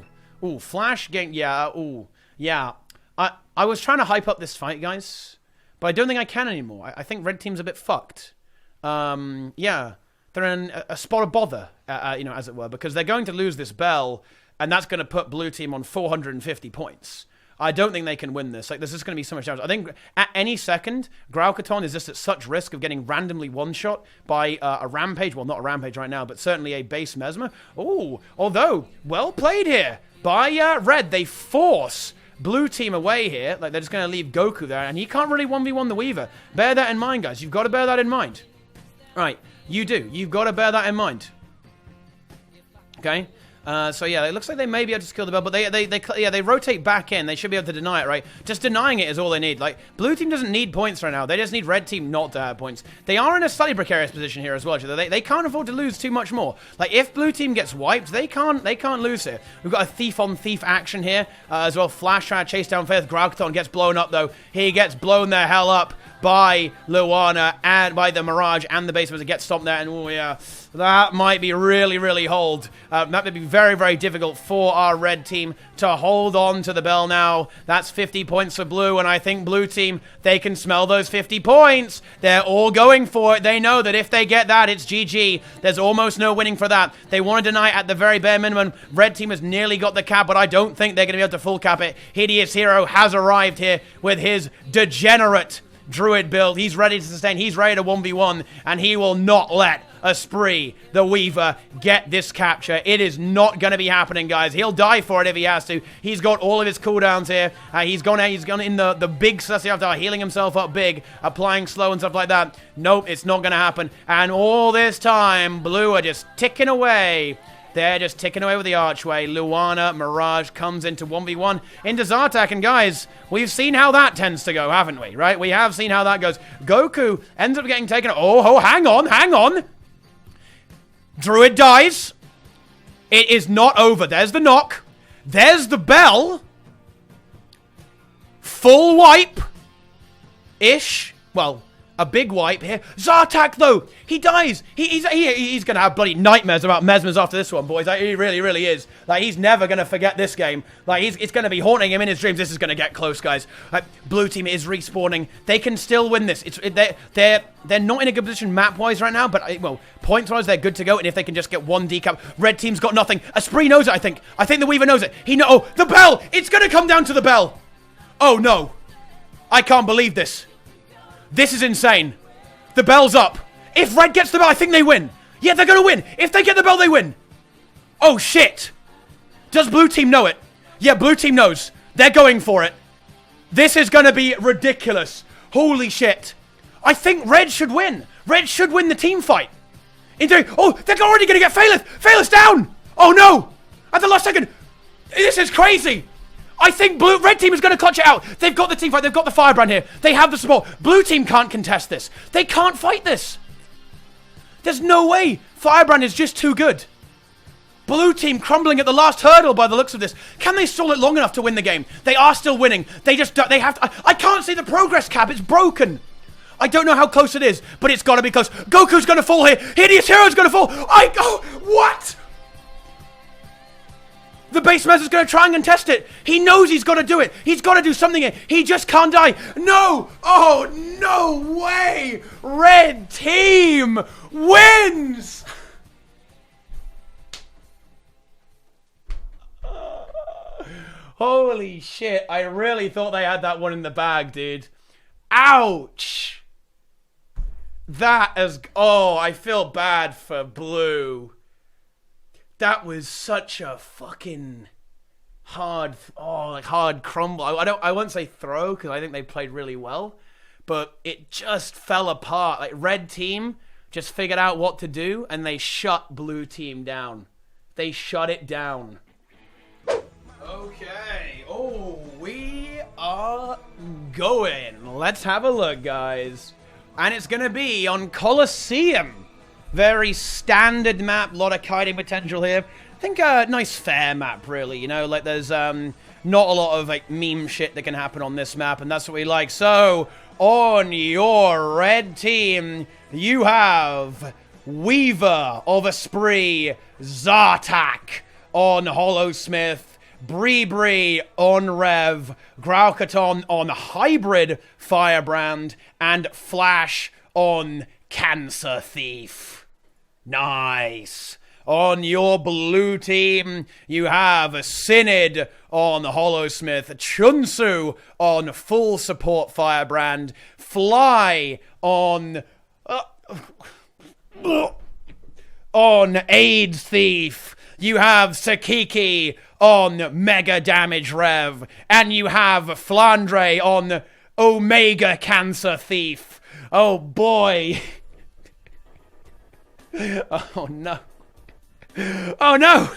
Ooh, Flash game. Yeah, ooh. Yeah. I was trying to hype up this fight, guys. But I don't think I can anymore. I think red team's a bit fucked. Yeah. They're in a spot of bother, you know, as it were. Because they're going to lose this bell. And that's going to put blue team on 450 points. I don't think they can win this. Like, there's just going to be so much damage. I think at any second, Graukaton is just at such risk of getting randomly one-shot by a Rampage. Well, not a Rampage right now, but certainly a base Mesmer. Ooh, although, well played here by Red. They force blue team away here. Like, they're just going to leave Goku there, and he can't really 1v1 the Weaver. Bear that in mind, guys. You've got to bear that in mind. Right, you do. You've got to bear that in mind. Okay? So yeah, it looks like they may be able to kill the bell, but they rotate back in. They should be able to deny it, right? Just denying it is all they need. Like, blue team doesn't need points right now. They just need red team not to have points. They are in a slightly precarious position here as well. They can't afford to lose too much more. Like, if blue team gets wiped, they can't lose here. We've got a thief on thief action here as well. Flash trying to chase down Faith. Graukaton gets blown up though. He gets blown the hell up by Luana and by the Mirage and the basement to get stomped there. And oh yeah, that might be really hold. That might be very, very difficult for our red team to hold on to the bell now. That's 50 points for blue, and I think blue team, they can smell those 50 points. They're all going for it. They know that if they get that, it's GG. There's almost no winning for that. They want to deny at the very bare minimum. Red team has nearly got the cap, but I don't think they're going to be able to full cap it. Hideous Hero has arrived here with his degenerate Druid build. He's ready to sustain. He's ready to 1v1, and he will not let Esprit, the Weaver, get this capture. It is not going to be happening, guys. He'll die for it if he has to. He's got all of his cooldowns here. He's gone in the big Celestial Avatar, healing himself up big, applying slow and stuff like that. Nope, it's not going to happen. And all this time, blue are just ticking away. They're just ticking away with the archway. Luana, Mirage comes into 1v1 into Zartak. And guys, we've seen how that tends to go, haven't we? Right? We have seen how that goes. Goku ends up getting taken. Oh, hang on. Druid dies. It is not over. There's the knock. There's the bell. Full wipe-ish. Well, a big wipe here. Zartak, though, he dies. He's going to have bloody nightmares about Mesmers after this one, boys. Like, he really is. Like, he's never going to forget this game. Like, it's going to be haunting him in his dreams. This is going to get close, guys. Blue team is respawning. They can still win this. They're not in a good position map-wise right now, but, well, points-wise, they're good to go. And if they can just get one decap, red team's got nothing. Esprit knows it, I think. I think the Weaver knows it. Oh, the bell! It's going to come down to the bell. Oh, no. I can't believe this. This is insane. The bell's up. If red gets the bell, I think they win. Yeah, they're going to win. If they get the bell, they win. Oh, shit. Does blue team know it? Yeah, blue team knows. They're going for it. This is going to be ridiculous. Holy shit. I think red should win. Red should win the team fight. Oh, they're already going to get Phaleth. Phaleth's down. Oh, no. At the last second. This is crazy. I think red team is going to clutch it out. They've got the team fight. They've got the Firebrand here. They have the support. Blue team can't contest this. They can't fight this. There's no way. Firebrand is just too good. Blue team crumbling at the last hurdle by the looks of this. Can they stall it long enough to win the game? They are still winning. They have to. I can't see the progress cap. It's broken. I don't know how close it is, but it's got to be close. Goku's going to fall here. Hideous Hero's going to fall. What? The base Mesmer's going to try and contest it. He knows he's got to do it. He's got to do something here. He just can't die. No! Oh, no way! Red team wins! Holy shit. I really thought they had that one in the bag, dude. Ouch! That is... Oh, I feel bad for blue. That was such a fucking hard crumble. I won't say throw because I think they played really well, but it just fell apart. Like, red team just figured out what to do and they shut blue team down. They shut it down. Okay. Oh, we are going. Let's have a look, guys. And it's going to be on Colosseum. Very standard map, a lot of kiting potential here. I think a nice fair map, really, you know, like there's not a lot of like meme shit that can happen on this map, and that's what we like. So, on your red team, you have Weaver of Esprit, Zartak on Hollow Smith, Bree on Rev, Graukaton on Hybrid Firebrand, and Flash on Cancer Thief. Nice. On your blue team, you have Synod on Hollowsmith, Chunsu on Full Support Firebrand, Fly on AIDS Thief. You have Sakiki on Mega Damage Rev, and you have Flandre on Omega Cancer Thief. Oh boy. Oh no. Oh no!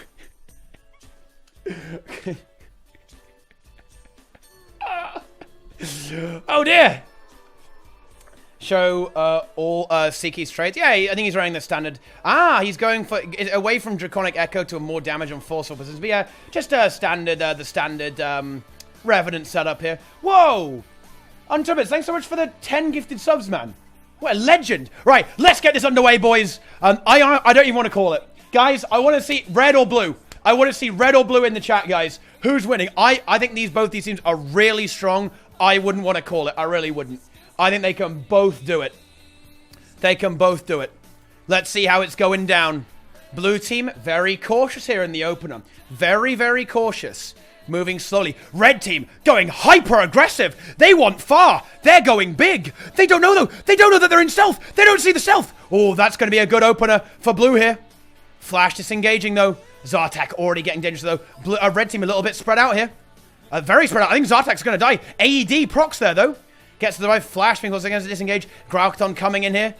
Oh dear! Show all Siki's trades. Yeah, I think he's running the standard. He's going for away from Draconic Echo to a more damage on force officers. But yeah, just a standard, the standard Revenant setup here. Whoa! Untubits, thanks so much for the 10 gifted subs, man. What a legend! Right, let's get this underway, boys. I don't even want to call it. Guys, I want to see red or blue. I want to see red or blue in the chat, guys. Who's winning? I think both these teams are really strong. I wouldn't want to call it. I really wouldn't. I think they can both do it. They can both do it. Let's see how it's going down. Blue team, very cautious here in the opener. Very, very cautious. Moving slowly. Red team, going hyper-aggressive. They want far. They're going big. They don't know, though. They don't know that they're in stealth. They don't see the stealth. Oh, that's going to be a good opener for blue here. Flash disengaging, though. Zartak already getting dangerous, though. Red team a little bit spread out here. Very spread out. I think Zartak's going to die. AED procs there, though. Gets to the right. Flash being also against disengage. Graukton coming in here.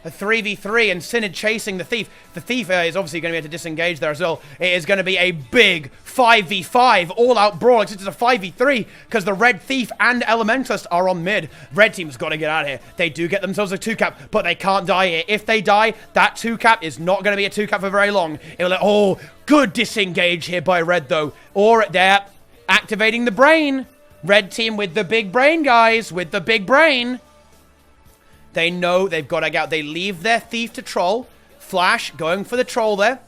A 3v3 and Synod chasing the Thief. The Thief is obviously going to be able to disengage there as well. It is going to be a big 5v5 all-out brawl. Except it's a 5v3 because the Red Thief and Elementalist are on mid. Red team's got to get out of here. They do get themselves a 2-cap, but they can't die here. If they die, that 2-cap is not going to be a 2-cap for very long. Oh, good disengage here by Red, though. Or there, activating the brain. Red team with the big brain, guys. With the big brain. They know they've got to get out. They leave their Thief to troll. Flash going for the troll there.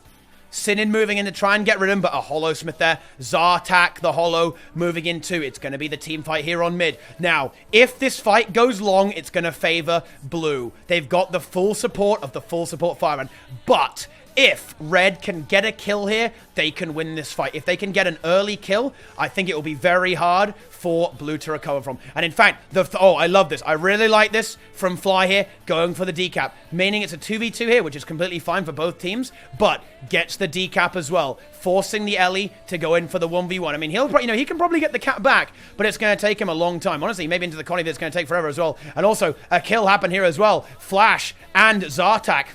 Synod moving in to try and get rid of him, but a Hollowsmith there. Zartak, the Hollow, moving in too. It's going to be the team fight here on mid. Now, if this fight goes long, it's going to favor blue. They've got the full support of the full support fireman. But if Red can get a kill here, they can win this fight. If they can get an early kill, I think it will be very hard for blue to recover from. And in fact, I love this. I really like this from Fly here, going for the decap, meaning it's a 2v2 here, which is completely fine for both teams, but gets the decap as well, forcing the Ellie to go in for the 1v1. I mean, he can probably get the cap back, but it's going to take him a long time. Honestly, maybe into the Connie, it's going to take forever as well. And also, a kill happened here as well. Flash and Zartak,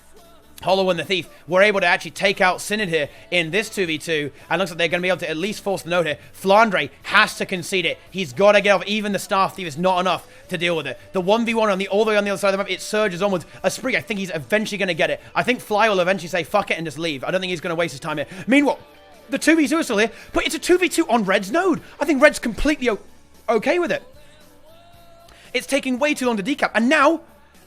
Hollow and the Thief, were able to actually take out Synod here in this 2v2, and looks like they're going to be able to at least force the note here. Flandre has to concede it. He's got to get off. Even the Staff Thief is not enough to deal with it. The 1v1 all the way on the other side of the map, it surges onwards. A Spree, I think he's eventually going to get it. I think Fly will eventually say, fuck it, and just leave. I don't think he's going to waste his time here. Meanwhile, the 2v2 is still here, but it's a 2v2 on Red's node. I think Red's completely okay with it. It's taking way too long to decap, and now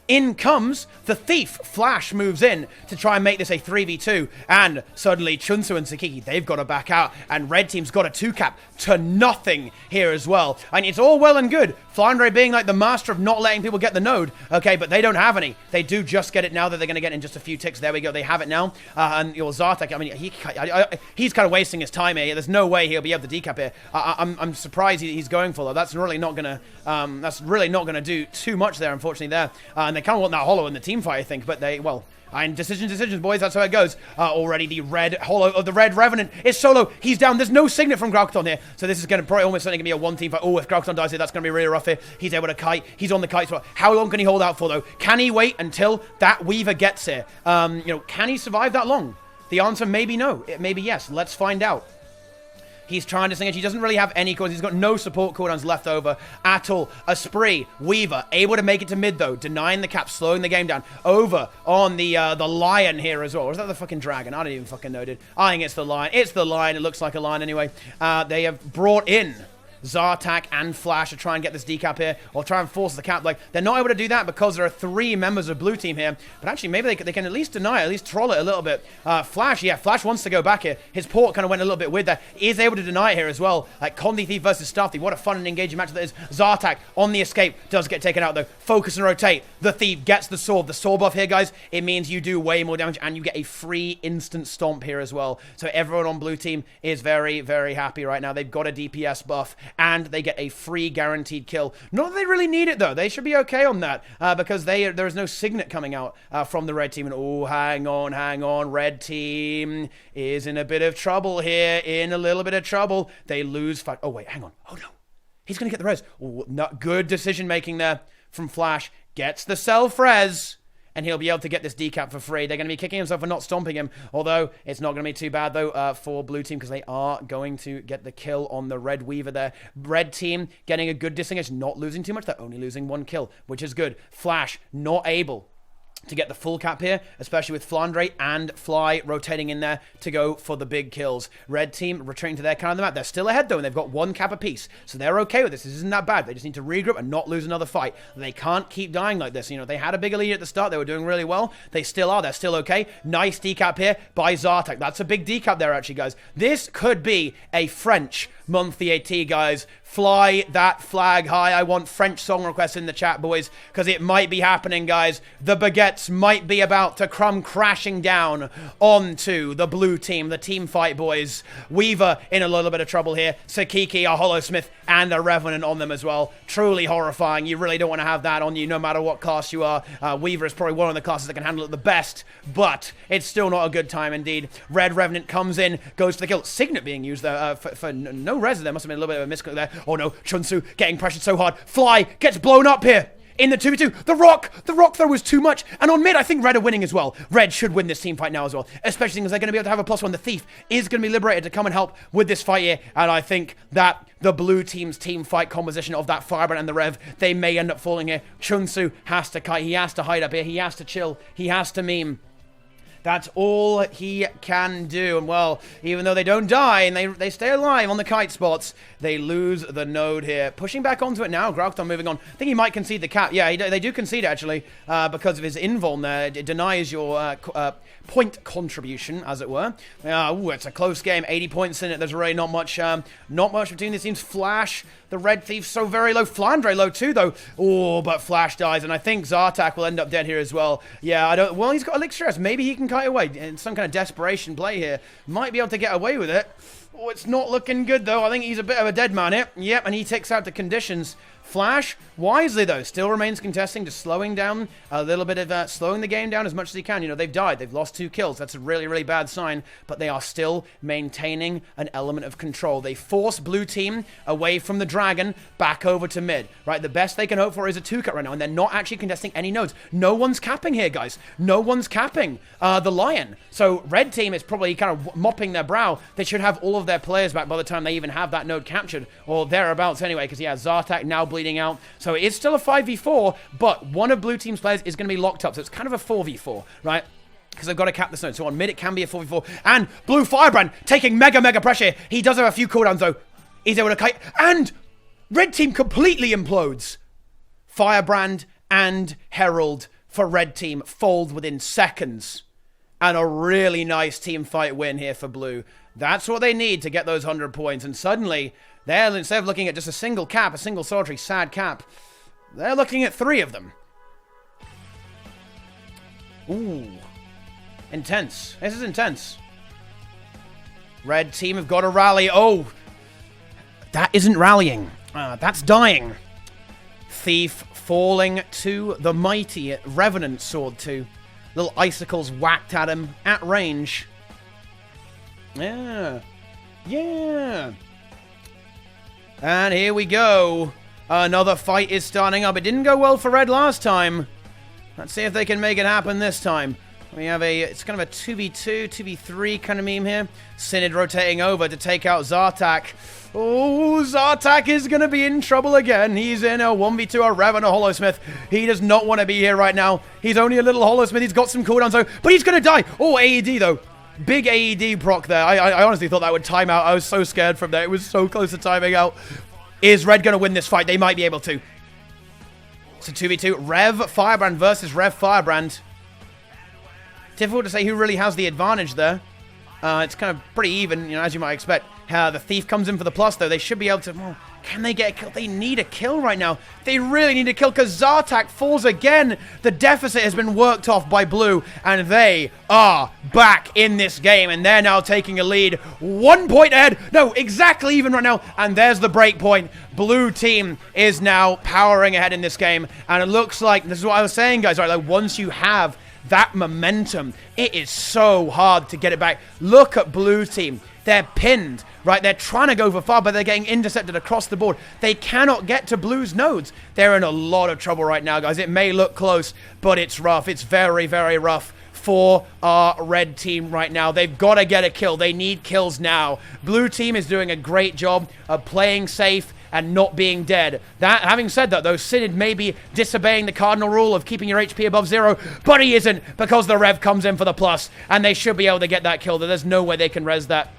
in comes the Thief. Flash moves in to try and make this a 3v2, and suddenly Chunsu and Sakiki, they've got to back out, and Red team's got a 2-cap to nothing here as well. And it's all well and good, Flandre being like the master of not letting people get the node, okay, but they don't have any. They do just get it now that they're going to get in just a few ticks. There we go, they have it now. And your Zartak, I mean, he's kind of wasting his time here. There's no way he'll be able to decap here. I'm surprised he's going for though. That's really not going to do too much there, unfortunately there. And they kind of want that Hollow in the team fight, I think, but and decisions, boys, that's how it goes. Already the Red Hollow of the Red Revenant is solo. He's down. There's no signet from Graukton here, so this is going to probably almost certainly going to be a one-team fight. Oh, if Graukton dies here, that's going to be really rough here. He's able to kite. He's on the kite spot. How long can he hold out for, though? Can he wait until that Weaver gets here? Can he survive that long? The answer may be no. It may be yes. Let's find out. He's trying to disengage. He doesn't really have any cooldowns. He's got no support cooldowns left over at all. A Spree, Weaver, able to make it to mid, though. Denying the cap, slowing the game down. Over on the Lion here as well. Or is that the fucking Dragon? I don't even fucking know, dude. I think it's the Lion. It's the Lion. It looks like a Lion anyway. They have brought in Zartak and Flash to try and get this decap here, or try and force the cap. Like, they're not able to do that because there are 3 members of blue team here, but actually maybe they can at least deny it, at least troll it a little bit. Flash wants to go back here. His port kind of went a little bit weird there. He is able to deny it here as well. Like, Condi Thief versus Staff Thief. What a fun and engaging match that is. Zartak on the escape does get taken out though. Focus and rotate. The Thief gets the sword. The sword buff here, guys, it means you do way more damage and you get a free instant stomp here as well. So everyone on blue team is very, very happy right now. They've got a DPS buff and they get a free guaranteed kill. Not that they really need it though. They should be okay on that because there is no signet coming out from the red team. And oh, hang on. Red team is in a bit of trouble here. In a little bit of trouble. They lose. Oh wait, hang on. Oh no. He's going to get the res. Oh, not good decision making there from Flash. Gets the self-res. And he'll be able to get this decap for free. They're going to be kicking himself for not stomping him. Although, it's not going to be too bad, though, for blue team, because they are going to get the kill on the red weaver there. Red team getting a good disengage, not losing too much. They're only losing 1 kill, which is good. Flash not able to get the full cap here, especially with Flandre and Fly rotating in there to go for the big kills. Red team retreating to their kind of the map. They're still ahead though, and they've got 1 cap apiece, so they're okay with this. This isn't that bad. They just need to regroup and not lose another fight. They can't keep dying like this. You know, they had a bigger lead at the start. They were doing really well. They still are. They're still okay. Nice decap here by Zartak. That's a big decap there, actually, guys. This could be a French monthly AT, guys. Fly that flag high. I want French song requests in the chat, boys, because it might be happening, guys. The baguettes might be about to come crashing down onto the blue team, the team fight, boys. Weaver in a little bit of trouble here. Sakiki, a Hollowsmith, and a Revenant on them as well. Truly horrifying. You really don't want to have that on you, no matter what class you are. Weaver is probably one of the classes that can handle it the best, but it's still not a good time indeed. Red Revenant comes in, goes for the kill. Signet being used there for no res. There must have been a little bit of a misclick there. Oh no, Chunsu getting pressured so hard. Fly gets blown up here in the 2v2. The rock throw was too much. And on mid, I think Red are winning as well. Red should win this team fight now as well, especially because they're going to be able to have a +1. The Thief is going to be liberated to come and help with this fight here. And I think that the blue team's team fight composition of that Firebrand and the Rev, they may end up falling here. Chunsu has to kite. He has to hide up here. He has to chill. He has to meme. That's all he can do. And, well, even though they don't die and they stay alive on the kite spots, they lose the node here. Pushing back onto it now. Grauthon moving on. I think he might concede the cap. Yeah, they do concede, actually, because of his invuln there. It denies your point contribution, as it were. It's a close game. 80 points in it. There's really not much between these teams. Flash, the Red Thief, so very low. Flandre low too, though. Oh, but Flash dies, and I think Zartak will end up dead here as well. Yeah, well, he's got Elixir. Maybe he can kite away in some kind of desperation play here. Might be able to get away with it. Oh, it's not looking good, though. I think he's a bit of a dead man here. Yep, and he takes out the conditions. Flash, wisely though, still remains contesting, just slowing down a little bit of slowing the game down as much as he can. You know, they've died. They've lost 2 kills. That's a really, really bad sign, but they are still maintaining an element of control. They force blue team away from the dragon back over to mid, right? The best they can hope for is a 2-cut right now, and they're not actually contesting any nodes. No one's capping here, guys. No one's capping the Lion. So red team is probably kind of mopping their brow. They should have all of their players back by the time they even have that node captured, or thereabouts anyway, because yeah, Zartak now bleeding out. So it is still a 5v4, but one of blue team's players is going to be locked up. So it's kind of a 4v4, right? Because they've got to cap this node. So on mid, it can be a 4v4. And blue Firebrand taking mega pressure. He does have a few cooldowns, though. He's able to kite. And red team completely implodes. Firebrand and Herald for red team fold within seconds. And a really nice team fight win here for blue. That's what they need to get those 100 points. And suddenly, they're, instead of looking at just a single cap, a single solitary sad cap, they're looking at 3 of them. Ooh. Intense. This is intense. Red team have got to rally. Oh. That isn't rallying. That's dying. Thief falling to the mighty Revenant sword too. Little icicles whacked at him at range. Yeah. Yeah. And here we go. Another fight is starting up. It didn't go well for red last time. Let's see if they can make it happen this time. We have it's kind of a 2v2, 2v3 kind of meme here. Synod rotating over to take out Zartak. Oh, Zartak is going to be in trouble again. He's in a 1v2, a Rev and a Hollowsmith. He does not want to be here right now. He's only a little Hollowsmith. He's got some cooldowns, though. But he's going to die. Oh, AED, though. Big AED proc there. I honestly thought that would time out. I was so scared from that. It was so close to timing out. Is Red going to win this fight? They might be able to. It's a 2v2. Rev Firebrand versus Rev Firebrand. Difficult to say who really has the advantage there. It's kind of pretty even, you know, as you might expect. The Thief comes in for the plus, though. They should be able to... Well, can they get a kill? They need a kill right now. They really need a kill because Zartak falls again. The deficit has been worked off by Blue, and they are back in this game, and they're now taking a lead. 1 point ahead. No, exactly even right now, and there's the break point. Blue team is now powering ahead in this game, and it looks like... This is what I was saying, guys, right? Like, once you have that momentum, it is so hard to get it back. Look at Blue team. They're pinned, right? They're trying to go for far, but they're getting intercepted across the board. They cannot get to Blue's nodes. They're in a lot of trouble right now, guys. It may look close, but it's rough. It's very, very rough for our Red team right now. They've got to get a kill. They need kills now. Blue team is doing a great job of playing safe and not being dead. That, having said that, though, Synod may be disobeying the cardinal rule of keeping your HP above 0, but he isn't, because the Rev comes in for the plus, and they should be able to get that kill. There's no way they can res that.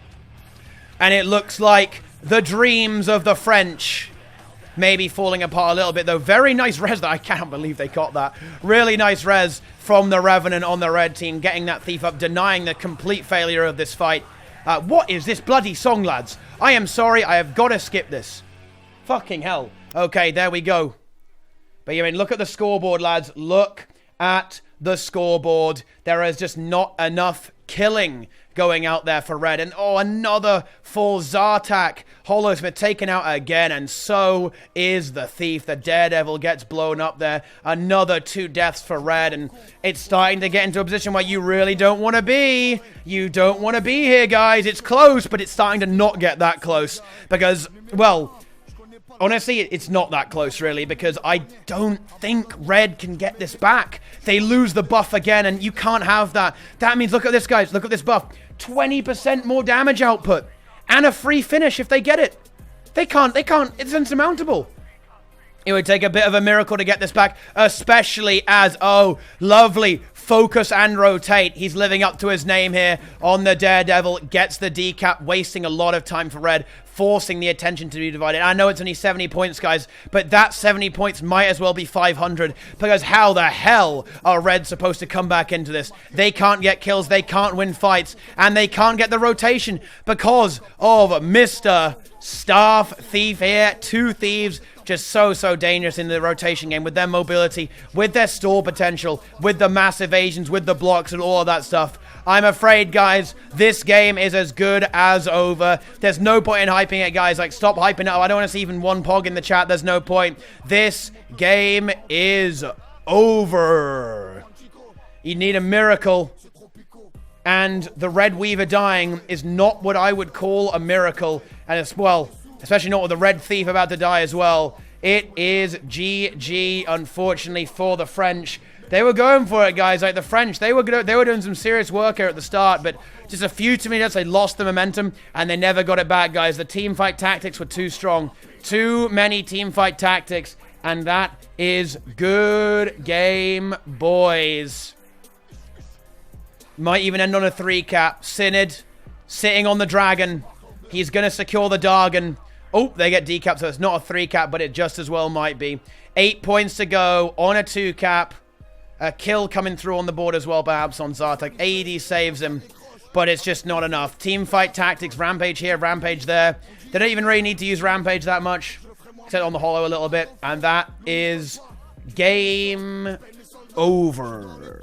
And it looks like the dreams of the French may be falling apart a little bit, though. Very nice res. I cannot believe they got that. Really nice res from the Revenant on the Red team, getting that Thief up, denying the complete failure of this fight. What is this bloody song, lads? I am sorry. I have got to skip this. Fucking hell. Okay, there we go. But I mean, look at the scoreboard, lads. Look at the scoreboard. There is just not enough killing going out there for Red. And oh, another full Zartak. Holosmith taken out again, and so is the Thief. The Daredevil gets blown up there. Another 2 deaths for Red, and it's starting to get into a position where you really don't want to be. You don't want to be here, guys. It's close, but it's starting to not get that close because, well... Honestly, it's not that close, really, because I don't think Red can get this back. They lose the buff again, and you can't have that. That means, look at this, guys. Look at this buff. 20% more damage output. And a free finish if they get it. They can't. It's insurmountable. It would take a bit of a miracle to get this back, especially as, oh, lovely, focus and rotate. He's living up to his name here on the Daredevil, gets the decap, wasting a lot of time for Red, forcing the attention to be divided. I know it's only 70 points, guys, but that 70 points might as well be 500, because how the hell are Red supposed to come back into this? They can't get kills, they can't win fights, and they can't get the rotation because of Mr. Staff Thief here. 2 thieves. Just so dangerous in the rotation game with their mobility, with their stall potential, with the mass evasions, with the blocks and all of that stuff. I'm afraid, guys, this game is as good as over. There's no point in hyping it, guys. Like, stop hyping it up. I don't want to see even one pog in the chat. There's no point. This game is over. You need a miracle. And the Red Weaver dying is not what I would call a miracle. And it's, well... especially not with the Red Thief about to die as well. It is GG, unfortunately, for the French. They were going for it, guys. Like, the French, they were doing some serious work here at the start, but just a few too many minutes, they lost the momentum, and they never got it back, guys. The teamfight tactics were too strong. Too many teamfight tactics, and that is good game, boys. Might even end on a 3-cap. Synod, sitting on the dragon. He's going to secure the Dargon. Oh, they get decapped, so it's not a 3-cap, but it just as well might be. 8 points to go on a 2-cap. A kill coming through on the board as well, perhaps, on Zartak. AD saves him, but it's just not enough. Teamfight tactics, Rampage here, Rampage there. They don't even really need to use Rampage that much, except on the Hollow a little bit. And that is game over.